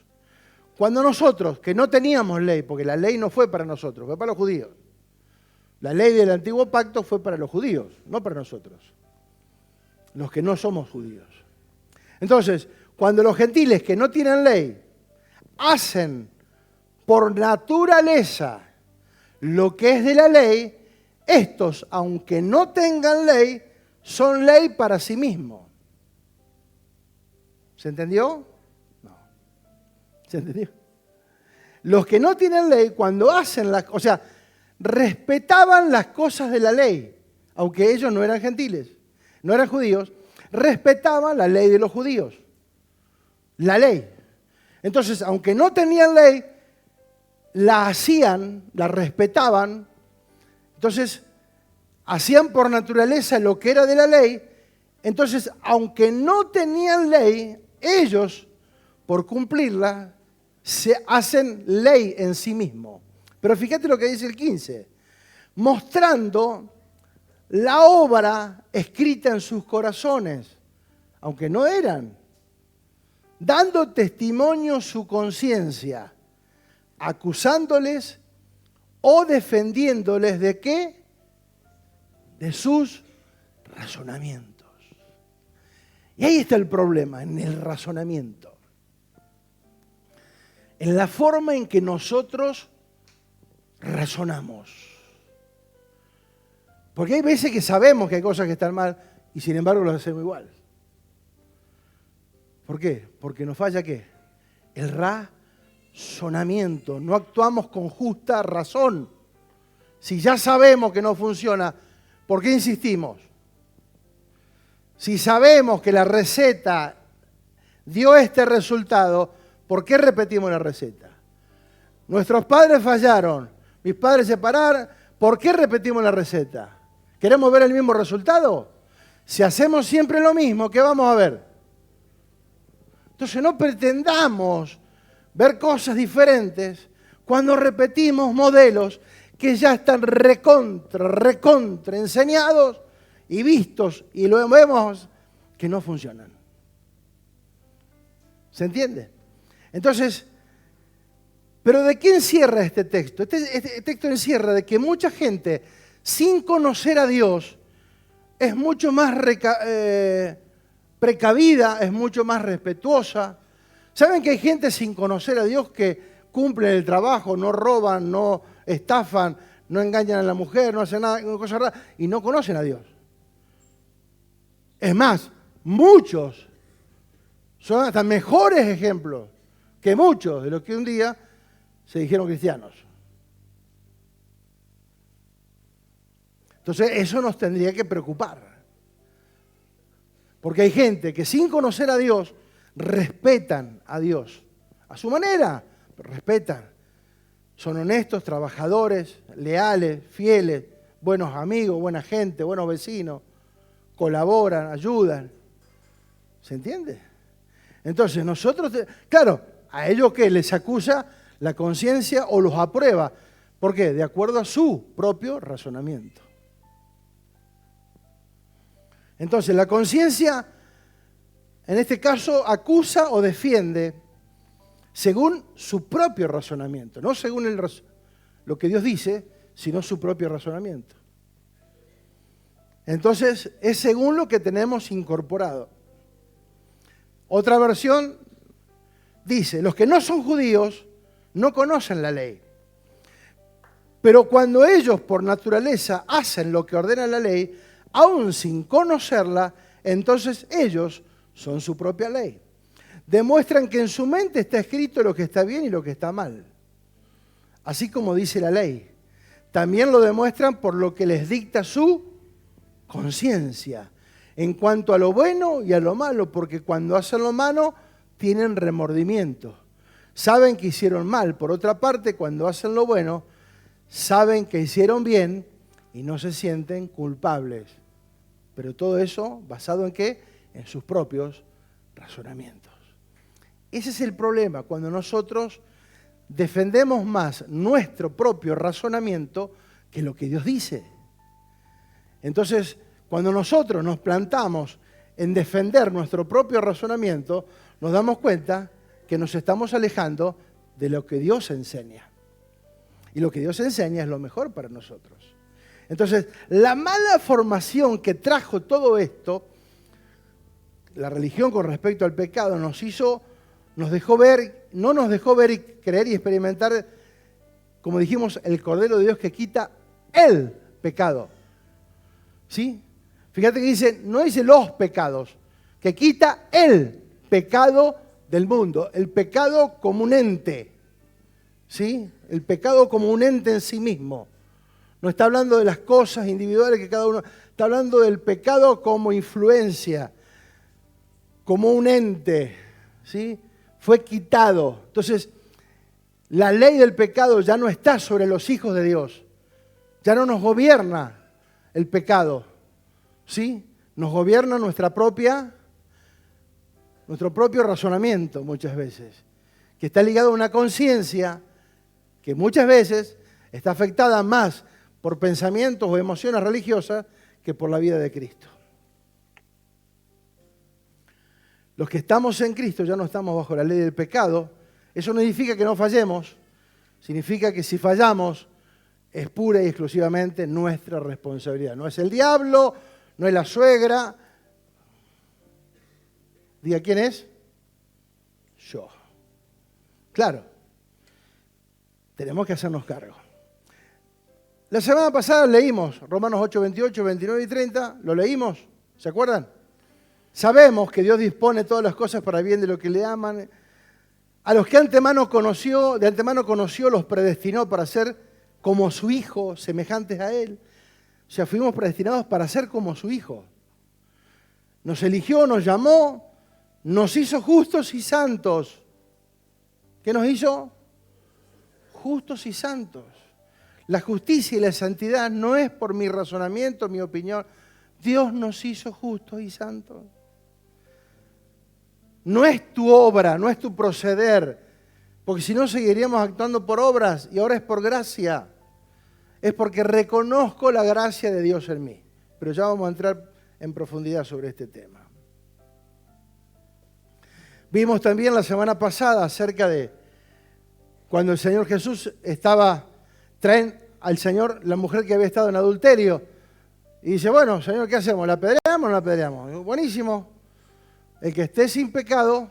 Cuando nosotros, que no teníamos ley, porque la ley no fue para nosotros, fue para los judíos. La ley del antiguo pacto fue para los judíos, no para nosotros. Los que no somos judíos. Entonces, cuando los gentiles que no tienen ley hacen por naturaleza lo que es de la ley, estos, aunque no tengan ley, son ley para sí mismos. ¿Se entendió? No. ¿Se entendió? Los que no tienen ley, cuando hacen las cosas, o sea, respetaban las cosas de la ley, aunque ellos no eran gentiles, no eran judíos, respetaban la ley de los judíos. La ley. Entonces, aunque no tenían ley, la hacían, la respetaban. Entonces, hacían por naturaleza lo que era de la ley. Entonces, aunque no tenían ley, ellos, por cumplirla, se hacen ley en sí mismos. Pero fíjate lo que dice el 15. Mostrando la obra escrita en sus corazones, aunque no eran, dando testimonio su conciencia, acusándoles o defendiéndoles ¿de qué? De sus razonamientos. Y ahí está el problema, en el razonamiento. En la forma en que nosotros razonamos. Porque hay veces que sabemos que hay cosas que están mal y sin embargo las hacemos igual. ¿Por qué? Porque nos falla ¿qué? El razonamiento. No actuamos con justa razón. Si ya sabemos que no funciona, ¿por qué insistimos? Si sabemos que la receta dio este resultado, ¿por qué repetimos la receta? Nuestros padres fallaron, mis padres se separaron, ¿por qué repetimos la receta? ¿Queremos ver el mismo resultado? Si hacemos siempre lo mismo, ¿qué vamos a ver? Entonces no pretendamos ver cosas diferentes cuando repetimos modelos que ya están recontra enseñados y vistos y lo vemos que no funcionan. ¿Se entiende? Entonces, ¿pero de qué encierra este texto? Este texto encierra de que mucha gente, sin conocer a Dios, es mucho más precavida, es mucho más respetuosa. ¿Saben que hay gente sin conocer a Dios que cumplen el trabajo, no roban, no estafan, no engañan a la mujer, no hacen nada, cosas raras, y no conocen a Dios? Es más, muchos son hasta mejores ejemplos que muchos de los que un día se dijeron cristianos. Entonces, eso nos tendría que preocupar. Porque hay gente que sin conocer a Dios, respetan a Dios. A su manera, pero respetan. Son honestos, trabajadores, leales, fieles, buenos amigos, buena gente, buenos vecinos. Colaboran, ayudan. ¿Se entiende? Entonces, nosotros, claro, a ellos que les acusa la conciencia o los aprueba. ¿Por qué? De acuerdo a su propio razonamiento. Entonces, la conciencia, en este caso, acusa o defiende según su propio razonamiento, no según lo que Dios dice, sino su propio razonamiento. Entonces, es según lo que tenemos incorporado. Otra versión dice, los que no son judíos no conocen la ley. Pero cuando ellos por naturaleza hacen lo que ordena la ley, aún sin conocerla, entonces ellos son su propia ley. Demuestran que en su mente está escrito lo que está bien y lo que está mal, así como dice la ley. También lo demuestran por lo que les dicta su conciencia, en cuanto a lo bueno y a lo malo, porque cuando hacen lo malo tienen remordimiento. Saben que hicieron mal. Por otra parte, cuando hacen lo bueno, saben que hicieron bien y no se sienten culpables. Pero todo eso, ¿basado en qué? En sus propios razonamientos. Ese es el problema, cuando nosotros defendemos más nuestro propio razonamiento que lo que Dios dice. Entonces, cuando nosotros nos plantamos en defender nuestro propio razonamiento, nos damos cuenta que nos estamos alejando de lo que Dios enseña. Y lo que Dios enseña es lo mejor para nosotros. Entonces, la mala formación que trajo todo esto, la religión con respecto al pecado, nos dejó ver, no nos dejó ver y creer y experimentar, como dijimos, el Cordero de Dios que quita el pecado. ¿Sí? Fíjate que dice, no dice los pecados, que quita el pecado del mundo, el pecado como un ente, ¿sí? El pecado como un ente en sí mismo. No está hablando de las cosas individuales que cada uno, está hablando del pecado como influencia, como un ente, ¿sí? Fue quitado. Entonces, la ley del pecado ya no está sobre los hijos de Dios. Ya no nos gobierna el pecado, ¿sí? Nos gobierna nuestro propio razonamiento muchas veces, que está ligado a una conciencia que muchas veces está afectada más por pensamientos o emociones religiosas que por la vida de Cristo. Los que estamos en Cristo ya no estamos bajo la ley del pecado. Eso no significa que no fallemos, significa que si fallamos es pura y exclusivamente nuestra responsabilidad. No es el diablo, no es la suegra. Diga, ¿quién es? Yo. Claro, tenemos que hacernos cargo. La semana pasada leímos Romanos 8, 28, 29 y 30. ¿Lo leímos? ¿Se acuerdan? Sabemos que Dios dispone todas las cosas para el bien de los que le aman. A los que de antemano conoció, los predestinó para ser como su Hijo, semejantes a Él. O sea, fuimos predestinados para ser como su Hijo. Nos eligió, nos llamó, nos hizo justos y santos. ¿Qué nos hizo? Justos y santos. La justicia y la santidad no es por mi razonamiento, mi opinión. Dios nos hizo justos y santos. No es tu obra, no es tu proceder, porque si no seguiríamos actuando por obras y ahora es por gracia. Es porque reconozco la gracia de Dios en mí. Pero ya vamos a entrar en profundidad sobre este tema. Vimos también la semana pasada acerca de cuando el Señor Jesús traen al Señor la mujer que había estado en adulterio. Y dice, bueno, Señor, ¿qué hacemos? ¿La apedreamos o no la apedreamos? Buenísimo. El que esté sin pecado,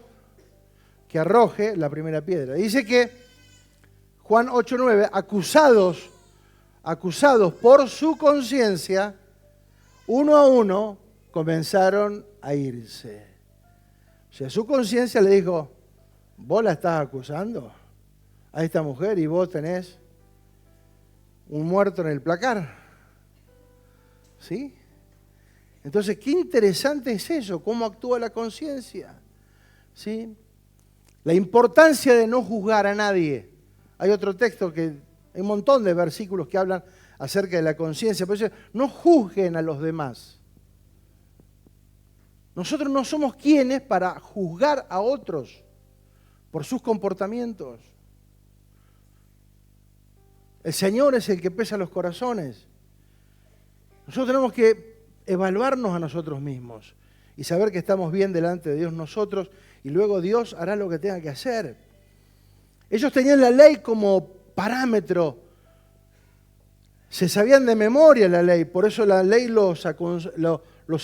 que arroje la primera piedra. Dice que Juan 8:9, acusados por su conciencia, uno a uno comenzaron a irse. O sea, su conciencia le dijo, vos la estás acusando a esta mujer y vos tenés un muerto en el placar. ¿Sí? Entonces, qué interesante es eso, cómo actúa la conciencia. ¿Sí? La importancia de no juzgar a nadie. Hay otro texto hay un montón de versículos que hablan acerca de la conciencia. Por eso, no juzguen a los demás. Nosotros no somos quienes para juzgar a otros por sus comportamientos. El Señor es el que pesa los corazones. Nosotros tenemos que evaluarnos a nosotros mismos y saber que estamos bien delante de Dios nosotros y luego Dios hará lo que tenga que hacer. Ellos tenían la ley como parámetro, se sabían de memoria la ley, por eso la ley los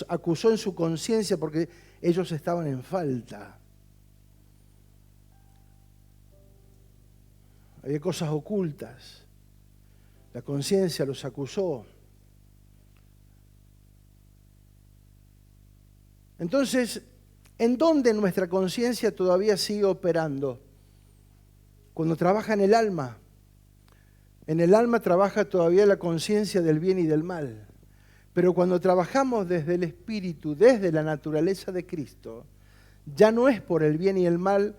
acusó en su conciencia porque ellos estaban en falta. Había cosas ocultas, la conciencia los acusó. Entonces, ¿en dónde nuestra conciencia todavía sigue operando? Cuando trabaja en el alma. En el alma trabaja todavía la conciencia del bien y del mal. Pero cuando trabajamos desde el Espíritu, desde la naturaleza de Cristo, ya no es por el bien y el mal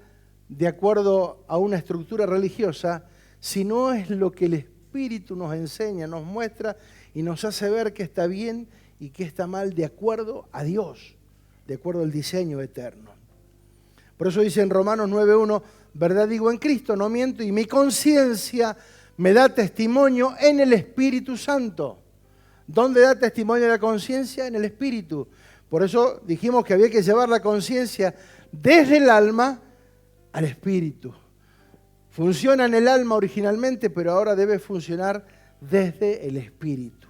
de acuerdo a una estructura religiosa, sino es lo que el Espíritu nos enseña, nos muestra y nos hace ver que está bien y que está mal de acuerdo a Dios, de acuerdo al diseño eterno. Por eso dice en Romanos 9:1, verdad digo en Cristo, no miento, y mi conciencia me da testimonio en el Espíritu Santo. ¿Dónde da testimonio la conciencia? En el Espíritu. Por eso dijimos que había que llevar la conciencia desde el alma al Espíritu. Funciona en el alma originalmente, pero ahora debe funcionar desde el Espíritu.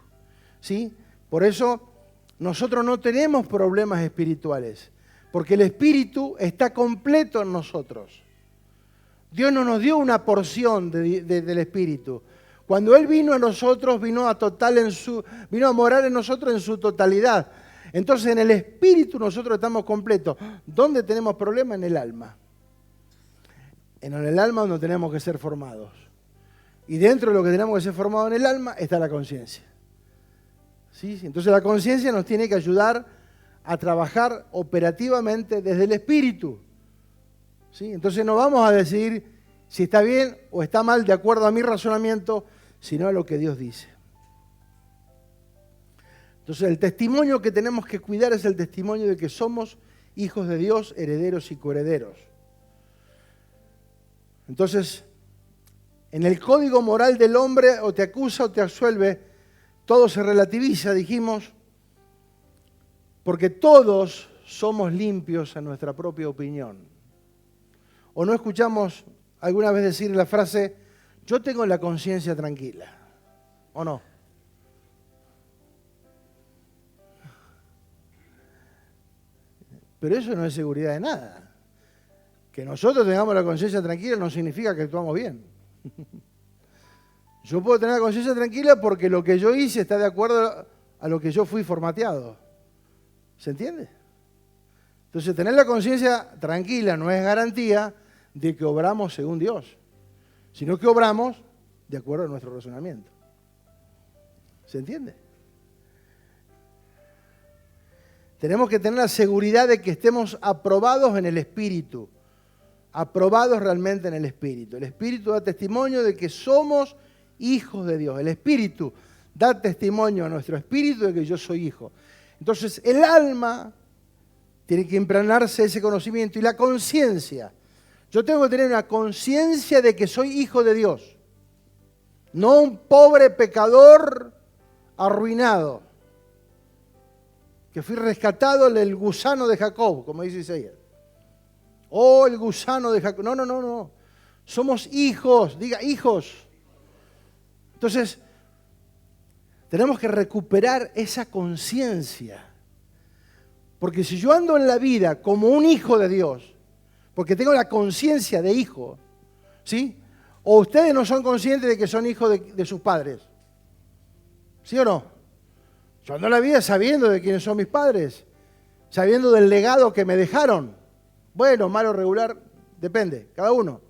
¿Sí? Por eso nosotros no tenemos problemas espirituales, porque el Espíritu está completo en nosotros. Dios no nos dio una porción del Espíritu. Cuando Él vino a nosotros, vino a morar en nosotros en su totalidad. Entonces en el Espíritu nosotros estamos completos. ¿Dónde tenemos problemas? En el alma. En el alma donde tenemos que ser formados. Y dentro de lo que tenemos que ser formados en el alma está la conciencia. ¿Sí? Entonces la conciencia nos tiene que ayudar a trabajar operativamente desde el Espíritu. ¿Sí? Entonces no vamos a decir si está bien o está mal de acuerdo a mi razonamiento, sino a lo que Dios dice. Entonces el testimonio que tenemos que cuidar es el testimonio de que somos hijos de Dios, herederos y coherederos. Entonces, en el código moral del hombre o te acusa o te absuelve, todo se relativiza, dijimos, porque todos somos limpios en nuestra propia opinión. ¿O no escuchamos alguna vez decir la frase, yo tengo la conciencia tranquila? ¿O no? Pero eso no es seguridad de nada. Que nosotros tengamos la conciencia tranquila no significa que actuamos bien. Yo puedo tener la conciencia tranquila porque lo que yo hice está de acuerdo a lo que yo fui formateado. ¿Se entiende? Entonces, tener la conciencia tranquila no es garantía de que obramos según Dios, sino que obramos de acuerdo a nuestro razonamiento. ¿Se entiende? Tenemos que tener la seguridad de que estemos aprobados en el Espíritu, aprobados realmente en el Espíritu. El Espíritu da testimonio de que somos hijos de Dios. El Espíritu da testimonio a nuestro espíritu de que yo soy hijo. Entonces, el alma tiene que impregnarse ese conocimiento y la conciencia. Yo tengo que tener una conciencia de que soy hijo de Dios, no un pobre pecador arruinado, que fui rescatado del gusano de Jacob, como dice Isaías. Oh, el gusano de Jacob. No. Somos hijos, diga hijos. Entonces, tenemos que recuperar esa conciencia. Porque si yo ando en la vida como un hijo de Dios, porque tengo la conciencia de hijo, ¿sí? O ustedes no son conscientes de que son hijos de sus padres. ¿Sí o no? Yo ando en la vida sabiendo de quiénes son mis padres, sabiendo del legado que me dejaron. Bueno, malo, regular, depende, cada uno.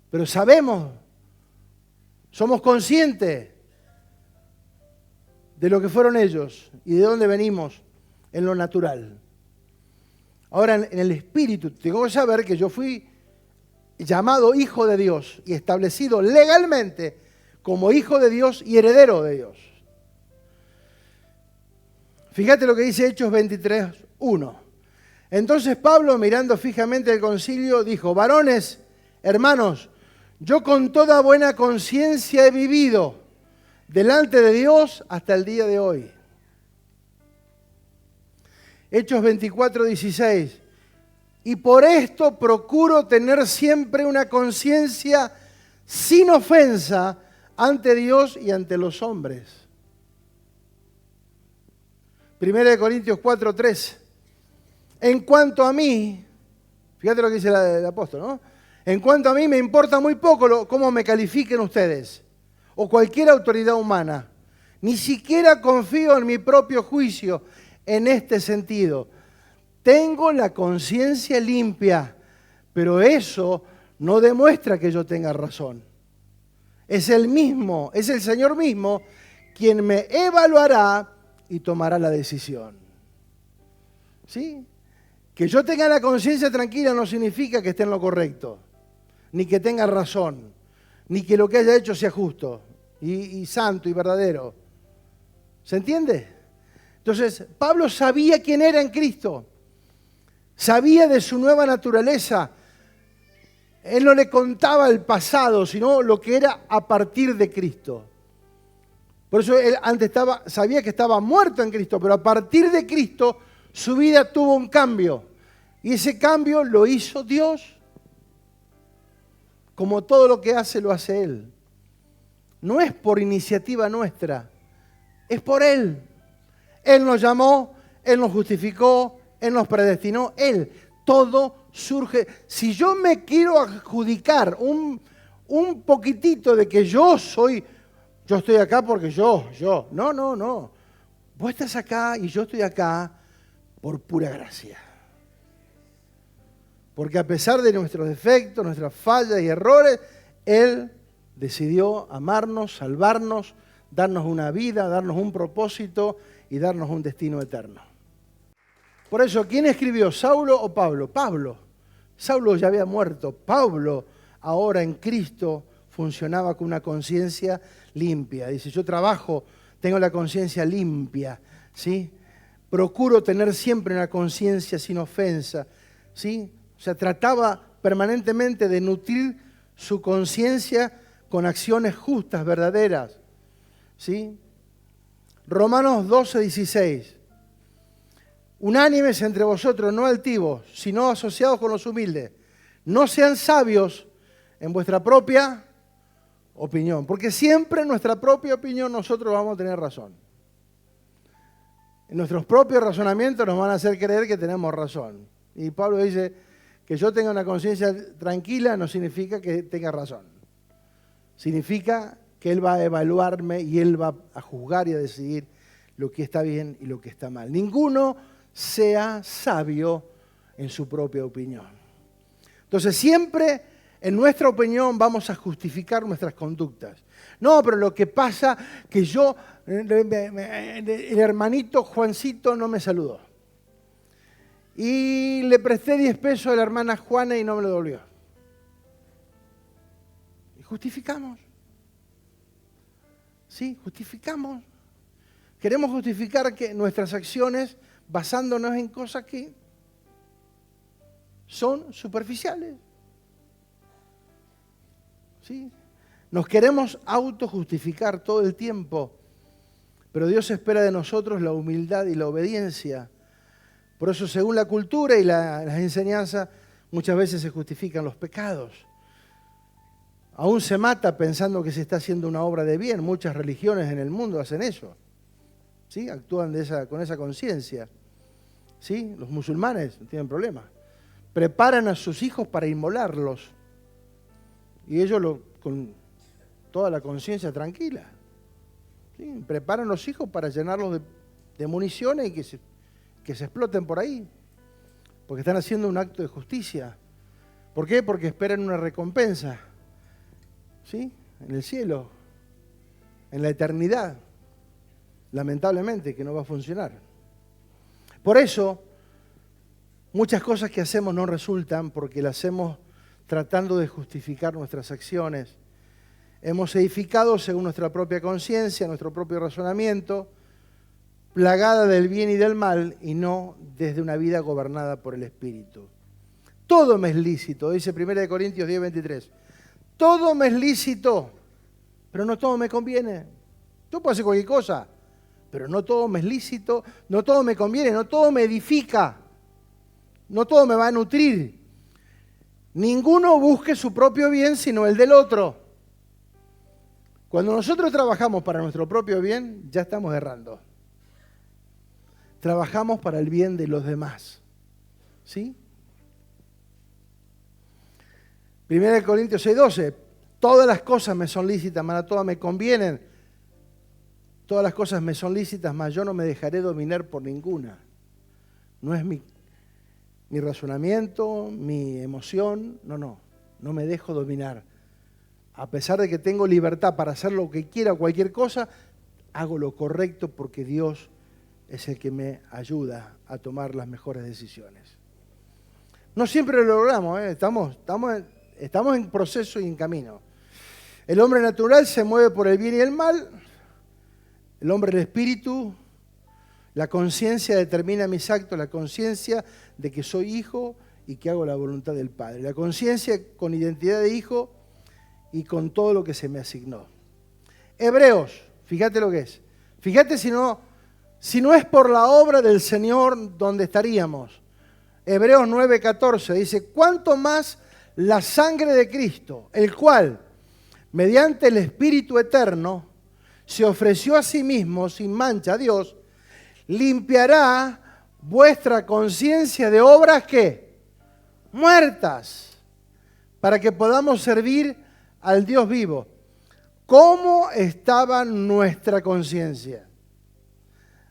Pero sabemos, somos conscientes de lo que fueron ellos y de dónde venimos en lo natural. Ahora, en el espíritu, tengo que saber que yo fui llamado hijo de Dios y establecido legalmente como hijo de Dios y heredero de Dios. Fíjate lo que dice Hechos 23:1. Entonces Pablo, mirando fijamente el concilio, dijo, varones, hermanos, yo con toda buena conciencia he vivido delante de Dios hasta el día de hoy. Hechos 24:16. Y por esto procuro tener siempre una conciencia sin ofensa ante Dios y ante los hombres. 1 Corintios 4:3. En cuanto a mí, fíjate lo que dice el apóstol, ¿no? En cuanto a mí me importa muy poco cómo me califiquen ustedes o cualquier autoridad humana. Ni siquiera confío en mi propio juicio en este sentido. Tengo la conciencia limpia, pero eso no demuestra que yo tenga razón. Es el mismo, es el Señor mismo quien me evaluará y tomará la decisión. ¿Sí? Que yo tenga la conciencia tranquila no significa que esté en lo correcto, ni que tenga razón, ni que lo que haya hecho sea justo y santo y verdadero. ¿Se entiende? Entonces, Pablo sabía quién era en Cristo. Sabía de su nueva naturaleza. Él no le contaba el pasado, sino lo que era a partir de Cristo. Por eso él antes sabía que estaba muerto en Cristo, pero a partir de Cristo su vida tuvo un cambio. Y ese cambio lo hizo Dios. Como todo lo que hace, lo hace Él. No es por iniciativa nuestra, es por Él. Él nos llamó, Él nos justificó, Él nos predestinó, Él. Todo surge. Si yo me quiero adjudicar un poquitito de que yo estoy acá porque yo. No. Vos estás acá y yo estoy acá por pura gracia. Porque a pesar de nuestros defectos, nuestras fallas y errores, Él decidió amarnos, salvarnos, darnos una vida, darnos un propósito y darnos un destino eterno. Por eso, ¿quién escribió? ¿Saulo o Pablo? Pablo. Saulo ya había muerto. Pablo, ahora en Cristo, funcionaba con una conciencia limpia. Dice, yo trabajo, tengo la conciencia limpia, ¿sí? Procuro tener siempre una conciencia sin ofensa, ¿sí? O sea, trataba permanentemente de nutrir su conciencia con acciones justas, verdaderas, ¿sí? Romanos 12:16. Unánimes entre vosotros, no altivos, sino asociados con los humildes. No sean sabios en vuestra propia opinión, porque siempre en nuestra propia opinión nosotros vamos a tener razón. En nuestros propios razonamientos nos van a hacer creer que tenemos razón. Y Pablo dice, que yo tenga una conciencia tranquila no significa que tenga razón. Significa que Él va a evaluarme y Él va a juzgar y a decidir lo que está bien y lo que está mal. Ninguno sea sabio en su propia opinión. Entonces siempre en nuestra opinión vamos a justificar nuestras conductas. No, pero lo que pasa que el hermanito Juancito no me saludó. Y le presté 10 pesos a la hermana Juana y no me lo devolvió. Y justificamos. Sí, justificamos. Queremos justificar que nuestras acciones basándonos en cosas que son superficiales. ¿Sí? Nos queremos autojustificar todo el tiempo, pero Dios espera de nosotros la humildad y la obediencia. Por eso, según la cultura y las enseñanzas, muchas veces se justifican los pecados. Aún se mata pensando que se está haciendo una obra de bien. Muchas religiones en el mundo hacen eso. ¿Sí? Actúan con esa conciencia. ¿Sí? Los musulmanes no tienen problema. Preparan a sus hijos para inmolarlos. Y ellos con toda la conciencia tranquila. ¿Sí? Preparan los hijos para llenarlos de municiones y que se exploten por ahí, porque están haciendo un acto de justicia. ¿Por qué? Porque esperan una recompensa, ¿sí? En el cielo, en la eternidad, lamentablemente, que no va a funcionar. Por eso, muchas cosas que hacemos no resultan porque las hacemos tratando de justificar nuestras acciones. Hemos edificado según nuestra propia conciencia, nuestro propio razonamiento, plagada del bien y del mal, y no desde una vida gobernada por el Espíritu. Todo me es lícito, dice 1 Corintios 10:23. Todo me es lícito, pero no todo me conviene. Yo puedo hacer cualquier cosa, pero no todo me es lícito, no todo me conviene, no todo me edifica, no todo me va a nutrir. Ninguno busque su propio bien, sino el del otro. Cuando nosotros trabajamos para nuestro propio bien, ya estamos errando. Trabajamos para el bien de los demás. ¿Sí? 1 Corintios 6:12. Todas las cosas me son lícitas, mas no todas me convienen. Todas las cosas me son lícitas, mas yo no me dejaré dominar por ninguna. No es mi razonamiento, mi emoción. No me dejo dominar. A pesar de que tengo libertad para hacer lo que quiera, cualquier cosa, hago lo correcto porque Dios es el que me ayuda a tomar las mejores decisiones. No siempre lo logramos, estamos en proceso y en camino. El hombre natural se mueve por el bien y el mal. El hombre del espíritu, la conciencia determina mis actos, la conciencia de que soy hijo y que hago la voluntad del Padre. La conciencia con identidad de hijo y con todo lo que se me asignó. Hebreos, fíjate lo que es. Fíjate si no es por la obra del Señor donde estaríamos. Hebreos 9:14 dice, ¿cuánto más la sangre de Cristo, el cual, mediante el Espíritu Eterno, se ofreció a sí mismo sin mancha a Dios, limpiará vuestra conciencia de obras que muertas, para que podamos servir al Dios vivo? ¿Cómo estaba nuestra conciencia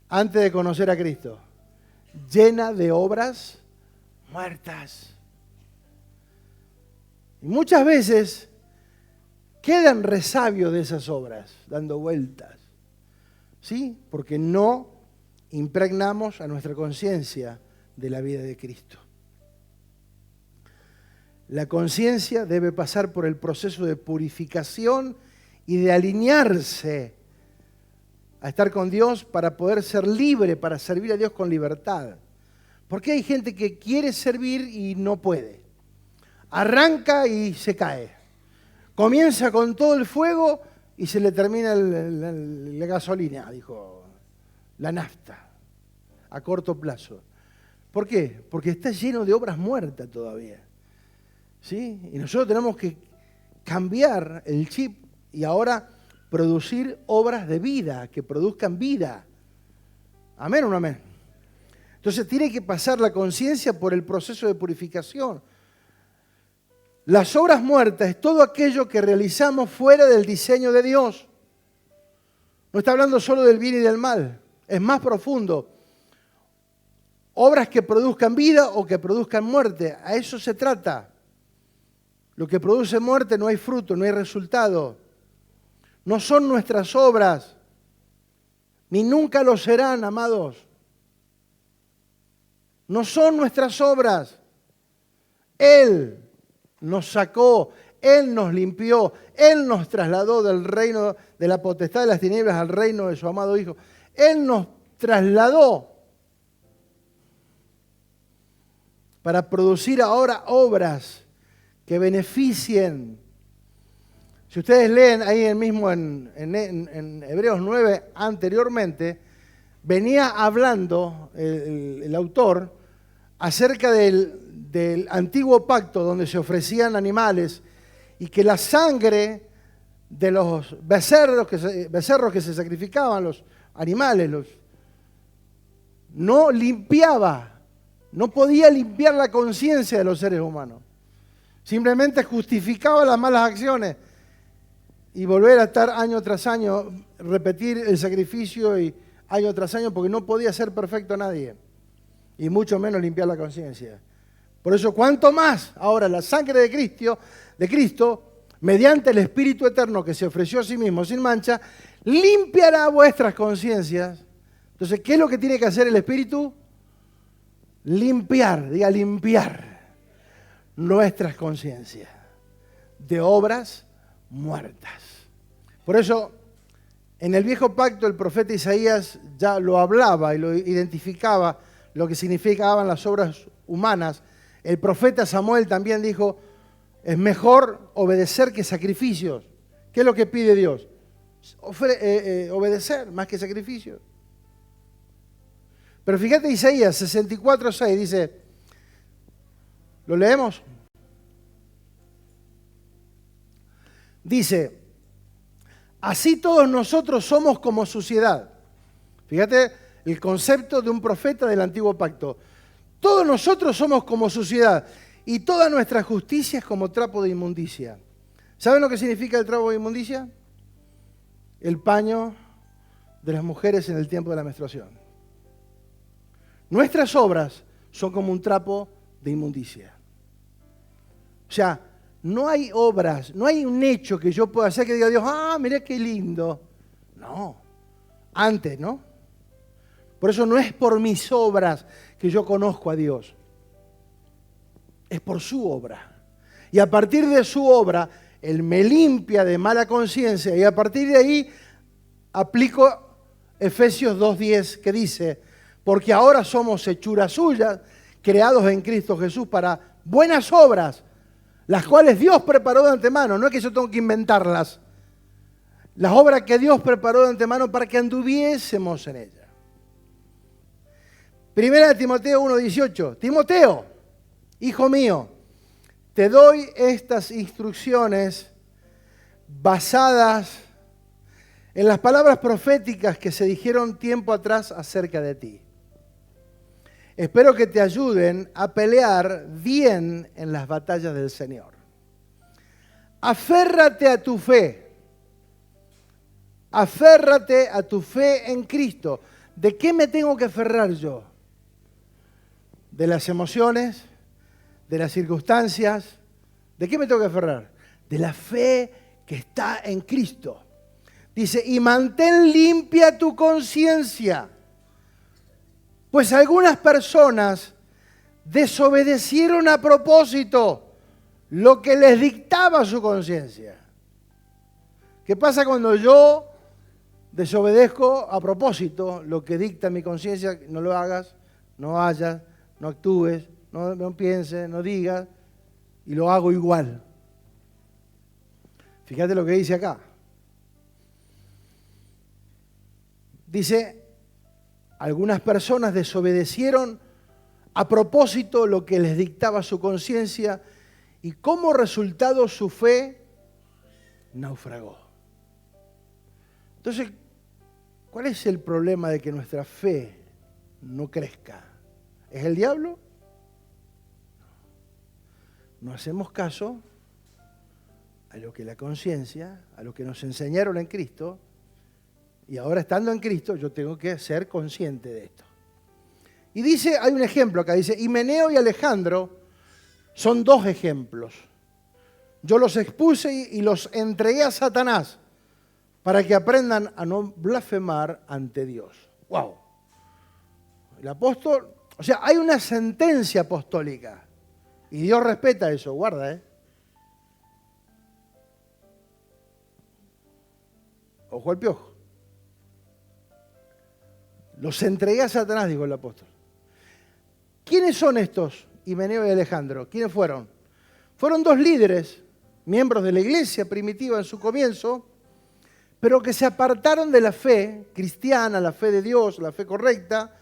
antes de conocer a Cristo? Llena de obras muertas. Y muchas veces quedan resabios de esas obras, dando vueltas. ¿Sí? Porque no impregnamos a nuestra conciencia de la vida de Cristo. La conciencia debe pasar por el proceso de purificación y de alinearse a estar con Dios para poder ser libre, para servir a Dios con libertad. Porque hay gente que quiere servir y no puede. Arranca y se cae. Comienza con todo el fuego y se le termina la gasolina, dijo, la nafta, a corto plazo. ¿Por qué? Porque está lleno de obras muertas todavía. ¿Sí? Y nosotros tenemos que cambiar el chip y ahora producir obras de vida, que produzcan vida. ¿Amén o no amén? Entonces tiene que pasar la conciencia por el proceso de purificación. Las obras muertas es todo aquello que realizamos fuera del diseño de Dios. No está hablando solo del bien y del mal, es más profundo. Obras que produzcan vida o que produzcan muerte, a eso se trata. Lo que produce muerte no hay fruto, no hay resultado. No son nuestras obras, ni nunca lo serán, amados. No son nuestras obras. Él nos sacó, Él nos limpió, Él nos trasladó del reino de la potestad de las tinieblas al reino de su amado Hijo. Él nos trasladó para producir ahora obras que beneficien. Si ustedes leen ahí mismo en Hebreos 9 anteriormente, venía hablando el autor acerca del antiguo pacto donde se ofrecían animales y que la sangre de los becerros que se sacrificaban, los animales, no limpiaba, no podía limpiar la conciencia de los seres humanos. Simplemente justificaba las malas acciones y volver a estar año tras año, repetir el sacrificio y año tras año, porque no podía ser perfecto nadie, y mucho menos limpiar la conciencia. Por eso, cuanto más ahora la sangre de Cristo, mediante el Espíritu Eterno que se ofreció a sí mismo sin mancha, limpiará vuestras conciencias. Entonces, ¿qué es lo que tiene que hacer el Espíritu? Limpiar nuestras conciencias de obras muertas. Por eso, en el viejo pacto el profeta Isaías ya lo hablaba y lo identificaba, lo que significaban las obras humanas. El profeta Samuel también dijo, es mejor obedecer que sacrificios. ¿Qué es lo que pide Dios? Obedecer más que sacrificios. Pero fíjate Isaías 64:6 dice, ¿lo leemos? Dice, así todos nosotros somos como suciedad. Fíjate el concepto de un profeta del antiguo pacto. Todos nosotros somos como suciedad y toda nuestra justicia es como trapo de inmundicia. ¿Saben lo que significa el trapo de inmundicia? El paño de las mujeres en el tiempo de la menstruación. Nuestras obras son como un trapo de inmundicia. O sea, no hay obras, no hay un hecho que yo pueda hacer que diga Dios, mirá qué lindo. No, antes, ¿no? Por eso no es por mis obras que yo conozco a Dios. Es por su obra. Y a partir de su obra, Él me limpia de mala conciencia y a partir de ahí aplico Efesios 2:10 que dice, porque ahora somos hechuras suyas, creados en Cristo Jesús para buenas obras, las cuales Dios preparó de antemano, no es que yo tengo que inventarlas, las obras que Dios preparó de antemano para que anduviésemos en ellas. Primera de Timoteo 1:18, Timoteo, hijo mío, te doy estas instrucciones basadas en las palabras proféticas que se dijeron tiempo atrás acerca de ti. Espero que te ayuden a pelear bien en las batallas del Señor. Aférrate a tu fe. Aférrate a tu fe en Cristo. ¿De qué me tengo que aferrar yo? ¿De las emociones? ¿De las circunstancias? ¿De qué me tengo que aferrar? De la fe que está en Cristo. Dice, y mantén limpia tu conciencia. Pues algunas personas desobedecieron a propósito lo que les dictaba su conciencia. ¿Qué pasa cuando yo desobedezco a propósito lo que dicta mi conciencia? No lo hagas, no vayas, no actúes, no pienses, no digas, y lo hago igual. Fíjate lo que dice acá. Dice, algunas personas desobedecieron a propósito lo que les dictaba su conciencia y como resultado su fe naufragó. Entonces, ¿cuál es el problema de que nuestra fe no crezca? ¿Es el diablo? No hacemos caso a lo que la conciencia, a lo que nos enseñaron en Cristo, y ahora estando en Cristo yo tengo que ser consciente de esto. Y dice, hay un ejemplo acá, dice, Himeneo y Alejandro son dos ejemplos. Yo los expuse y los entregué a Satanás para que aprendan a no blasfemar ante Dios. ¡Wow! El apóstol, o sea, hay una sentencia apostólica y Dios respeta eso, guarda, Ojo al piojo. Los entregué a Satanás, dijo el apóstol. ¿Quiénes son estos, Himeneo y Alejandro? ¿Quiénes fueron? Fueron dos líderes, miembros de la iglesia primitiva en su comienzo, pero que se apartaron de la fe cristiana, la fe de Dios, la fe correcta,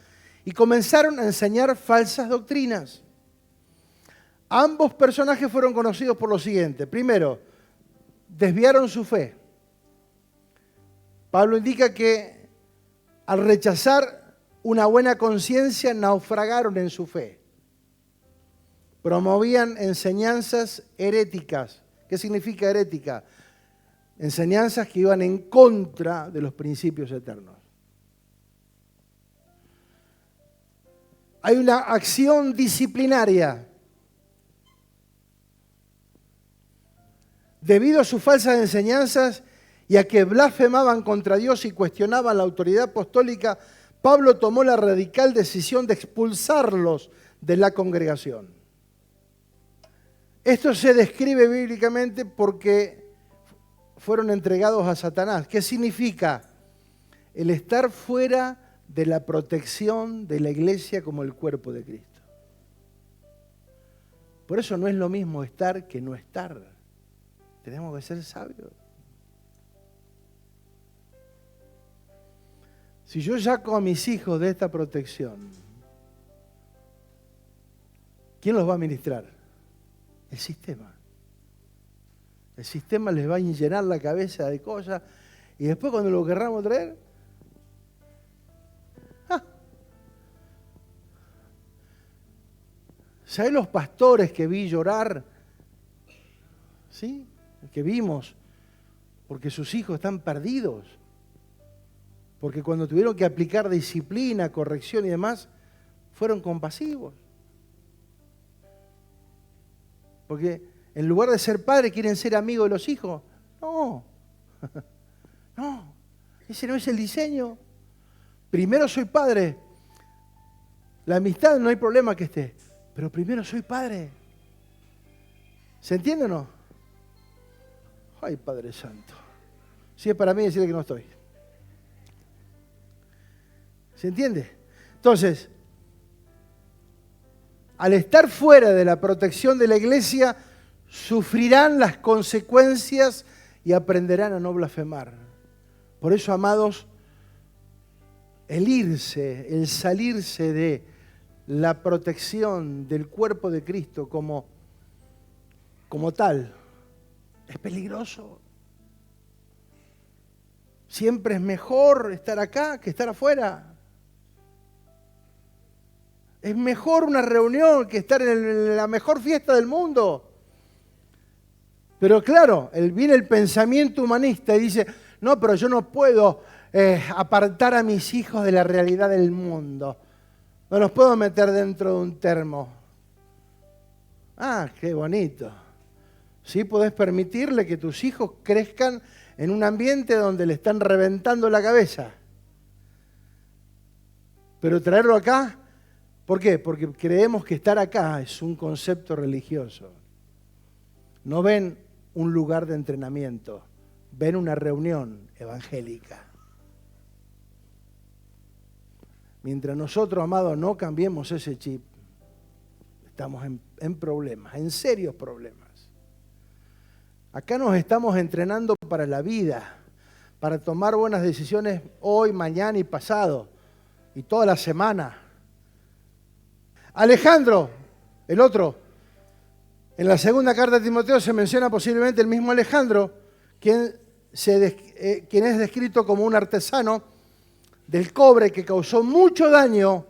y comenzaron a enseñar falsas doctrinas. Ambos personajes fueron conocidos por lo siguiente. Primero, desviaron su fe. Pablo indica que al rechazar una buena conciencia, naufragaron en su fe. Promovían enseñanzas heréticas. ¿Qué significa herética? Enseñanzas que iban en contra de los principios eternos. Hay una acción disciplinaria. Debido a sus falsas enseñanzas y a que blasfemaban contra Dios y cuestionaban la autoridad apostólica, Pablo tomó la radical decisión de expulsarlos de la congregación. Esto se describe bíblicamente porque fueron entregados a Satanás. ¿Qué significa? El estar fuera de la protección de la iglesia como el cuerpo de Cristo. Por eso no es lo mismo estar que no estar. Tenemos que ser sabios. Si yo saco a mis hijos de esta protección, ¿quién los va a ministrar? El sistema. El sistema les va a llenar la cabeza de cosas y después cuando lo querramos traer, ¿sabés los pastores que vi llorar? ¿Sí? Que vimos, porque sus hijos están perdidos. Porque cuando tuvieron que aplicar disciplina, corrección y demás, fueron compasivos. Porque en lugar de ser padre, quieren ser amigos de los hijos. No, no, ese no es el diseño. Primero soy padre. La amistad no hay problema que esté, pero primero soy padre. ¿Se entiende o no? Ay, Padre Santo. Si es para mí, decirle que no estoy. ¿Se entiende? Entonces, al estar fuera de la protección de la iglesia, sufrirán las consecuencias y aprenderán a no blasfemar. Por eso, amados, el irse, el salirse de la protección del cuerpo de Cristo como tal, es peligroso. Siempre es mejor estar acá que estar afuera. Es mejor una reunión que estar en la mejor fiesta del mundo. Pero claro, viene el pensamiento humanista y dice, no, pero yo no puedo apartar a mis hijos de la realidad del mundo. No los puedo meter dentro de un termo. Ah, qué bonito. Sí, podés permitirle que tus hijos crezcan en un ambiente donde le están reventando la cabeza. Pero traerlo acá, ¿por qué? Porque creemos que estar acá es un concepto religioso. No ven un lugar de entrenamiento, ven una reunión evangélica. Mientras nosotros, amados, no cambiemos ese chip, estamos en problemas, en serios problemas. Acá nos estamos entrenando para la vida, para tomar buenas decisiones hoy, mañana y pasado, y toda la semana. Alejandro, el otro, en la segunda carta de Timoteo se menciona posiblemente el mismo Alejandro, quien es descrito como un artesano del cobre que causó mucho daño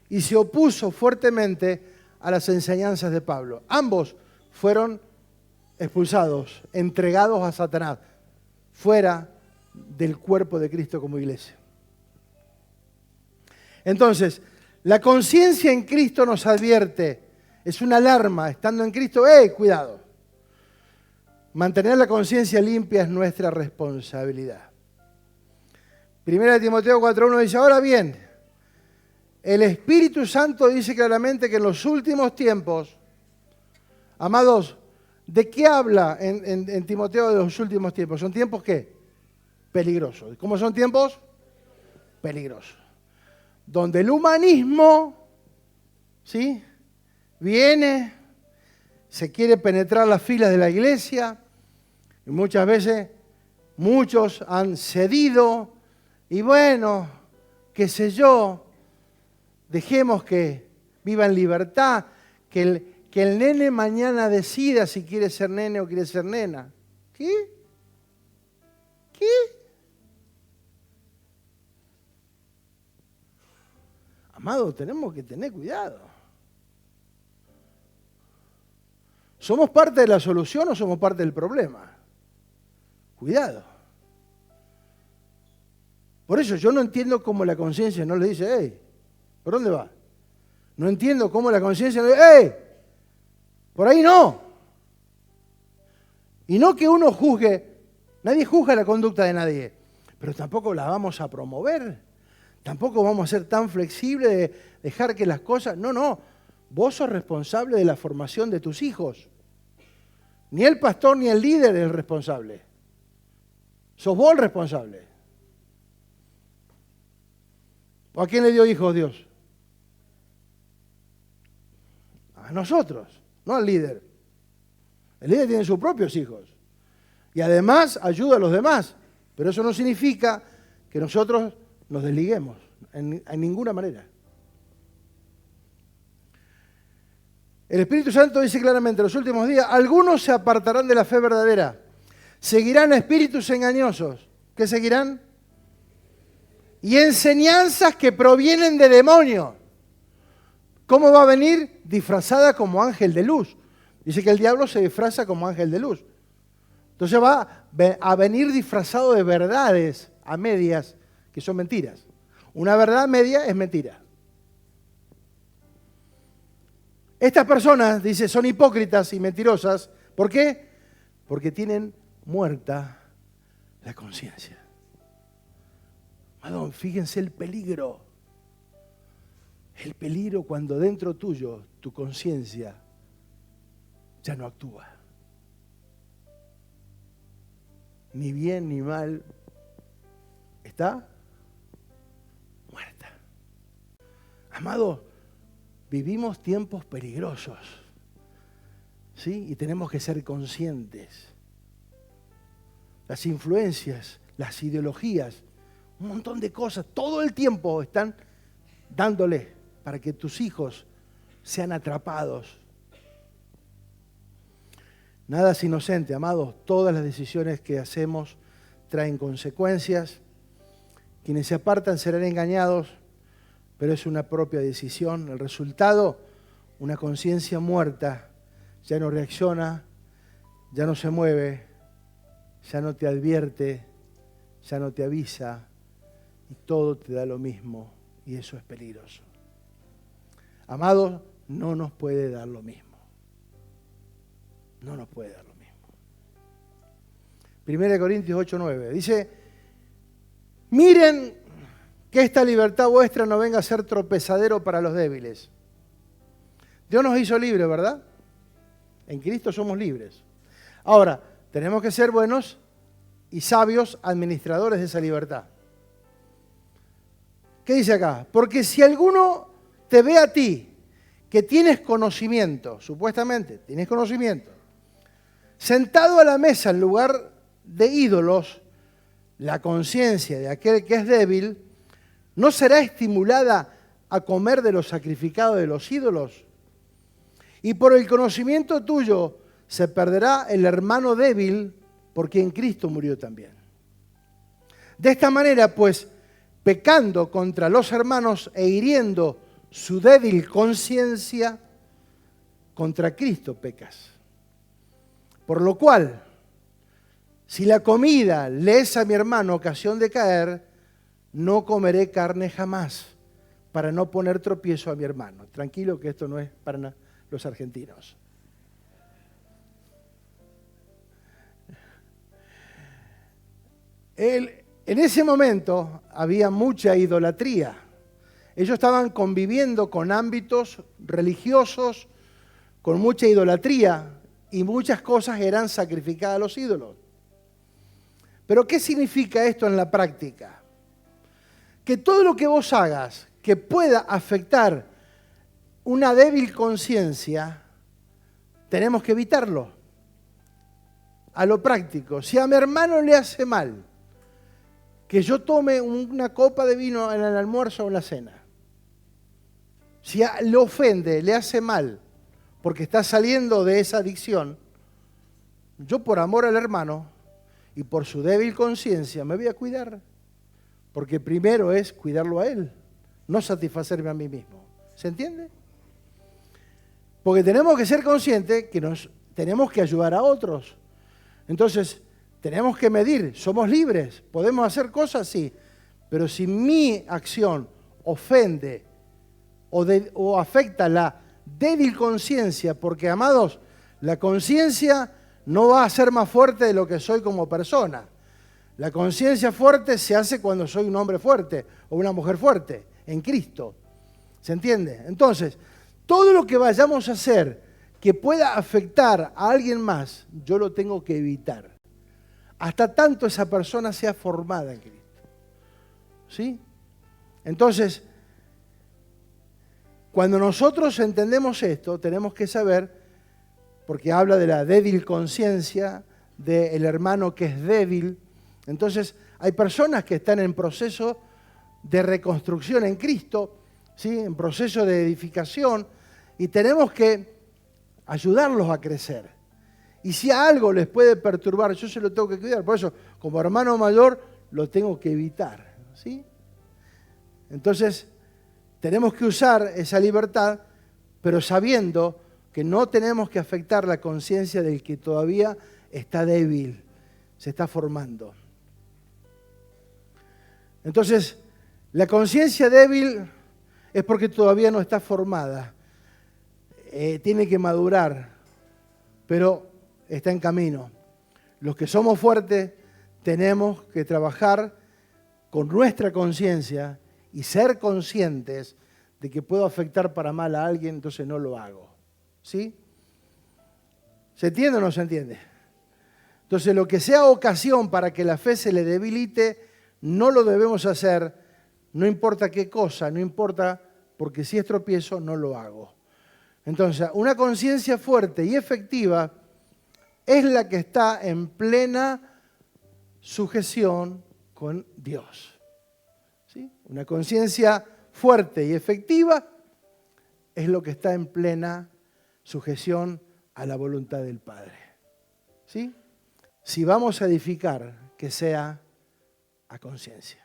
y se opuso fuertemente a las enseñanzas de Pablo. Ambos fueron expulsados, entregados a Satanás, fuera del cuerpo de Cristo como iglesia. Entonces, la conciencia en Cristo nos advierte, es una alarma, estando en Cristo, cuidado. Mantener la conciencia limpia es nuestra responsabilidad. Primera de Timoteo 4:1 dice, ahora bien, el Espíritu Santo dice claramente que en los últimos tiempos, amados, ¿de qué habla en Timoteo de los últimos tiempos? ¿Son tiempos qué? Peligrosos. ¿Cómo son tiempos? Peligrosos. Donde el humanismo, ¿sí?, viene, se quiere penetrar las filas de la iglesia, y muchas veces muchos han cedido, y bueno, qué sé yo, dejemos que viva en libertad, que el nene mañana decida si quiere ser nene o quiere ser nena. ¿Qué? ¿Qué? Amado, tenemos que tener cuidado. ¿Somos parte de la solución o somos parte del problema? Cuidado. Por eso yo no entiendo cómo la conciencia no le dice, hey, ¿por dónde va? No entiendo cómo la conciencia no le dice, hey, por ahí no. Y no que uno juzgue, nadie juzga la conducta de nadie, pero tampoco la vamos a promover. Tampoco vamos a ser tan flexibles de dejar que las cosas... No, vos sos responsable de la formación de tus hijos. Ni el pastor ni el líder es el responsable. Sos vos el responsable. ¿O a quién le dio hijos Dios? A nosotros, no al líder. El líder tiene sus propios hijos. Y además ayuda a los demás. Pero eso no significa que nosotros nos desliguemos en ninguna manera. El Espíritu Santo dice claramente, en los últimos días, algunos se apartarán de la fe verdadera, seguirán espíritus engañosos. ¿Qué seguirán? Y enseñanzas que provienen de demonios. ¿Cómo va a venir? Disfrazada como ángel de luz. Dice que el diablo se disfraza como ángel de luz. Entonces va a venir disfrazado de verdades a medias que son mentiras. Una verdad media es mentira. Estas personas, dice, son hipócritas y mentirosas. ¿Por qué? Porque tienen muerta la conciencia. Madón, fíjense el peligro. El peligro cuando dentro tuyo tu conciencia ya no actúa. Ni bien ni mal. Está muerta. Amado, vivimos tiempos peligrosos, ¿sí? Y tenemos que ser conscientes. Las influencias, las ideologías, un montón de cosas, todo el tiempo están dándole para que tus hijos sean atrapados. Nada es inocente, amados. Todas las decisiones que hacemos traen consecuencias. Quienes se apartan serán engañados, pero es una propia decisión. El resultado, una conciencia muerta, ya no reacciona, ya no se mueve, ya no te advierte, ya no te avisa, y todo te da lo mismo, y eso es peligroso. Amados, no nos puede dar lo mismo. No nos puede dar lo mismo. 1 Corintios 8:9 dice: miren que esta libertad vuestra no venga a ser tropezadero para los débiles. Dios nos hizo libres, ¿verdad? En Cristo somos libres. Ahora, tenemos que ser buenos y sabios administradores de esa libertad. ¿Qué dice acá? Porque si alguno te ve a ti, que tienes conocimiento, supuestamente tienes conocimiento, sentado a la mesa en lugar de ídolos, la conciencia de aquel que es débil no será estimulada a comer de los sacrificados de los ídolos. Y por el conocimiento tuyo se perderá el hermano débil, porque en Cristo murió también. De esta manera, pues, pecando contra los hermanos e hiriendo su débil conciencia, contra Cristo pecas. Por lo cual, si la comida le es a mi hermano ocasión de caer, no comeré carne jamás, para no poner tropiezo a mi hermano. Tranquilo que esto no es para los argentinos. En ese momento había mucha idolatría. Ellos estaban conviviendo con ámbitos religiosos, con mucha idolatría, y muchas cosas eran sacrificadas a los ídolos. Pero ¿qué significa esto en la práctica? Que todo lo que vos hagas que pueda afectar una débil conciencia, tenemos que evitarlo. A lo práctico, si a mi hermano le hace mal que yo tome una copa de vino en el almuerzo o en la cena, si le ofende, le hace mal, porque está saliendo de esa adicción, yo por amor al hermano y por su débil conciencia me voy a cuidar, porque primero es cuidarlo a él, no satisfacerme a mí mismo. ¿Se entiende? Porque tenemos que ser conscientes que nos tenemos que ayudar a otros. Entonces, tenemos que medir, somos libres, podemos hacer cosas, sí, pero si mi acción ofende o afecta la débil conciencia, porque, amados, la conciencia no va a ser más fuerte de lo que soy como persona. La conciencia fuerte se hace cuando soy un hombre fuerte o una mujer fuerte, en Cristo. ¿Se entiende? Entonces, todo lo que vayamos a hacer que pueda afectar a alguien más, yo lo tengo que evitar. Hasta tanto esa persona sea formada en Cristo. ¿Sí? Entonces, cuando nosotros entendemos esto, tenemos que saber, porque habla de la débil conciencia, del hermano que es débil. Entonces, hay personas que están en proceso de reconstrucción en Cristo, ¿sí? En proceso de edificación, y tenemos que ayudarlos a crecer. Y si algo les puede perturbar, yo se lo tengo que cuidar. Por eso, como hermano mayor, lo tengo que evitar, ¿sí? Entonces, tenemos que usar esa libertad, pero sabiendo que no tenemos que afectar la conciencia del que todavía está débil, se está formando. Entonces, la conciencia débil es porque todavía no está formada. tiene que madurar, pero está en camino. Los que somos fuertes tenemos que trabajar con nuestra conciencia y ser conscientes de que puedo afectar para mal a alguien, entonces no lo hago. ¿Sí? ¿Se entiende o no se entiende? Entonces, lo que sea ocasión para que la fe se le debilite, no lo debemos hacer, no importa qué cosa, no importa, porque si es tropiezo, no lo hago. Entonces, una conciencia fuerte y efectiva es la que está en plena sujeción con Dios. ¿Sí? Una conciencia fuerte y efectiva es lo que está en plena sujeción a la voluntad del Padre. ¿Sí? Si vamos a edificar, que sea a conciencia.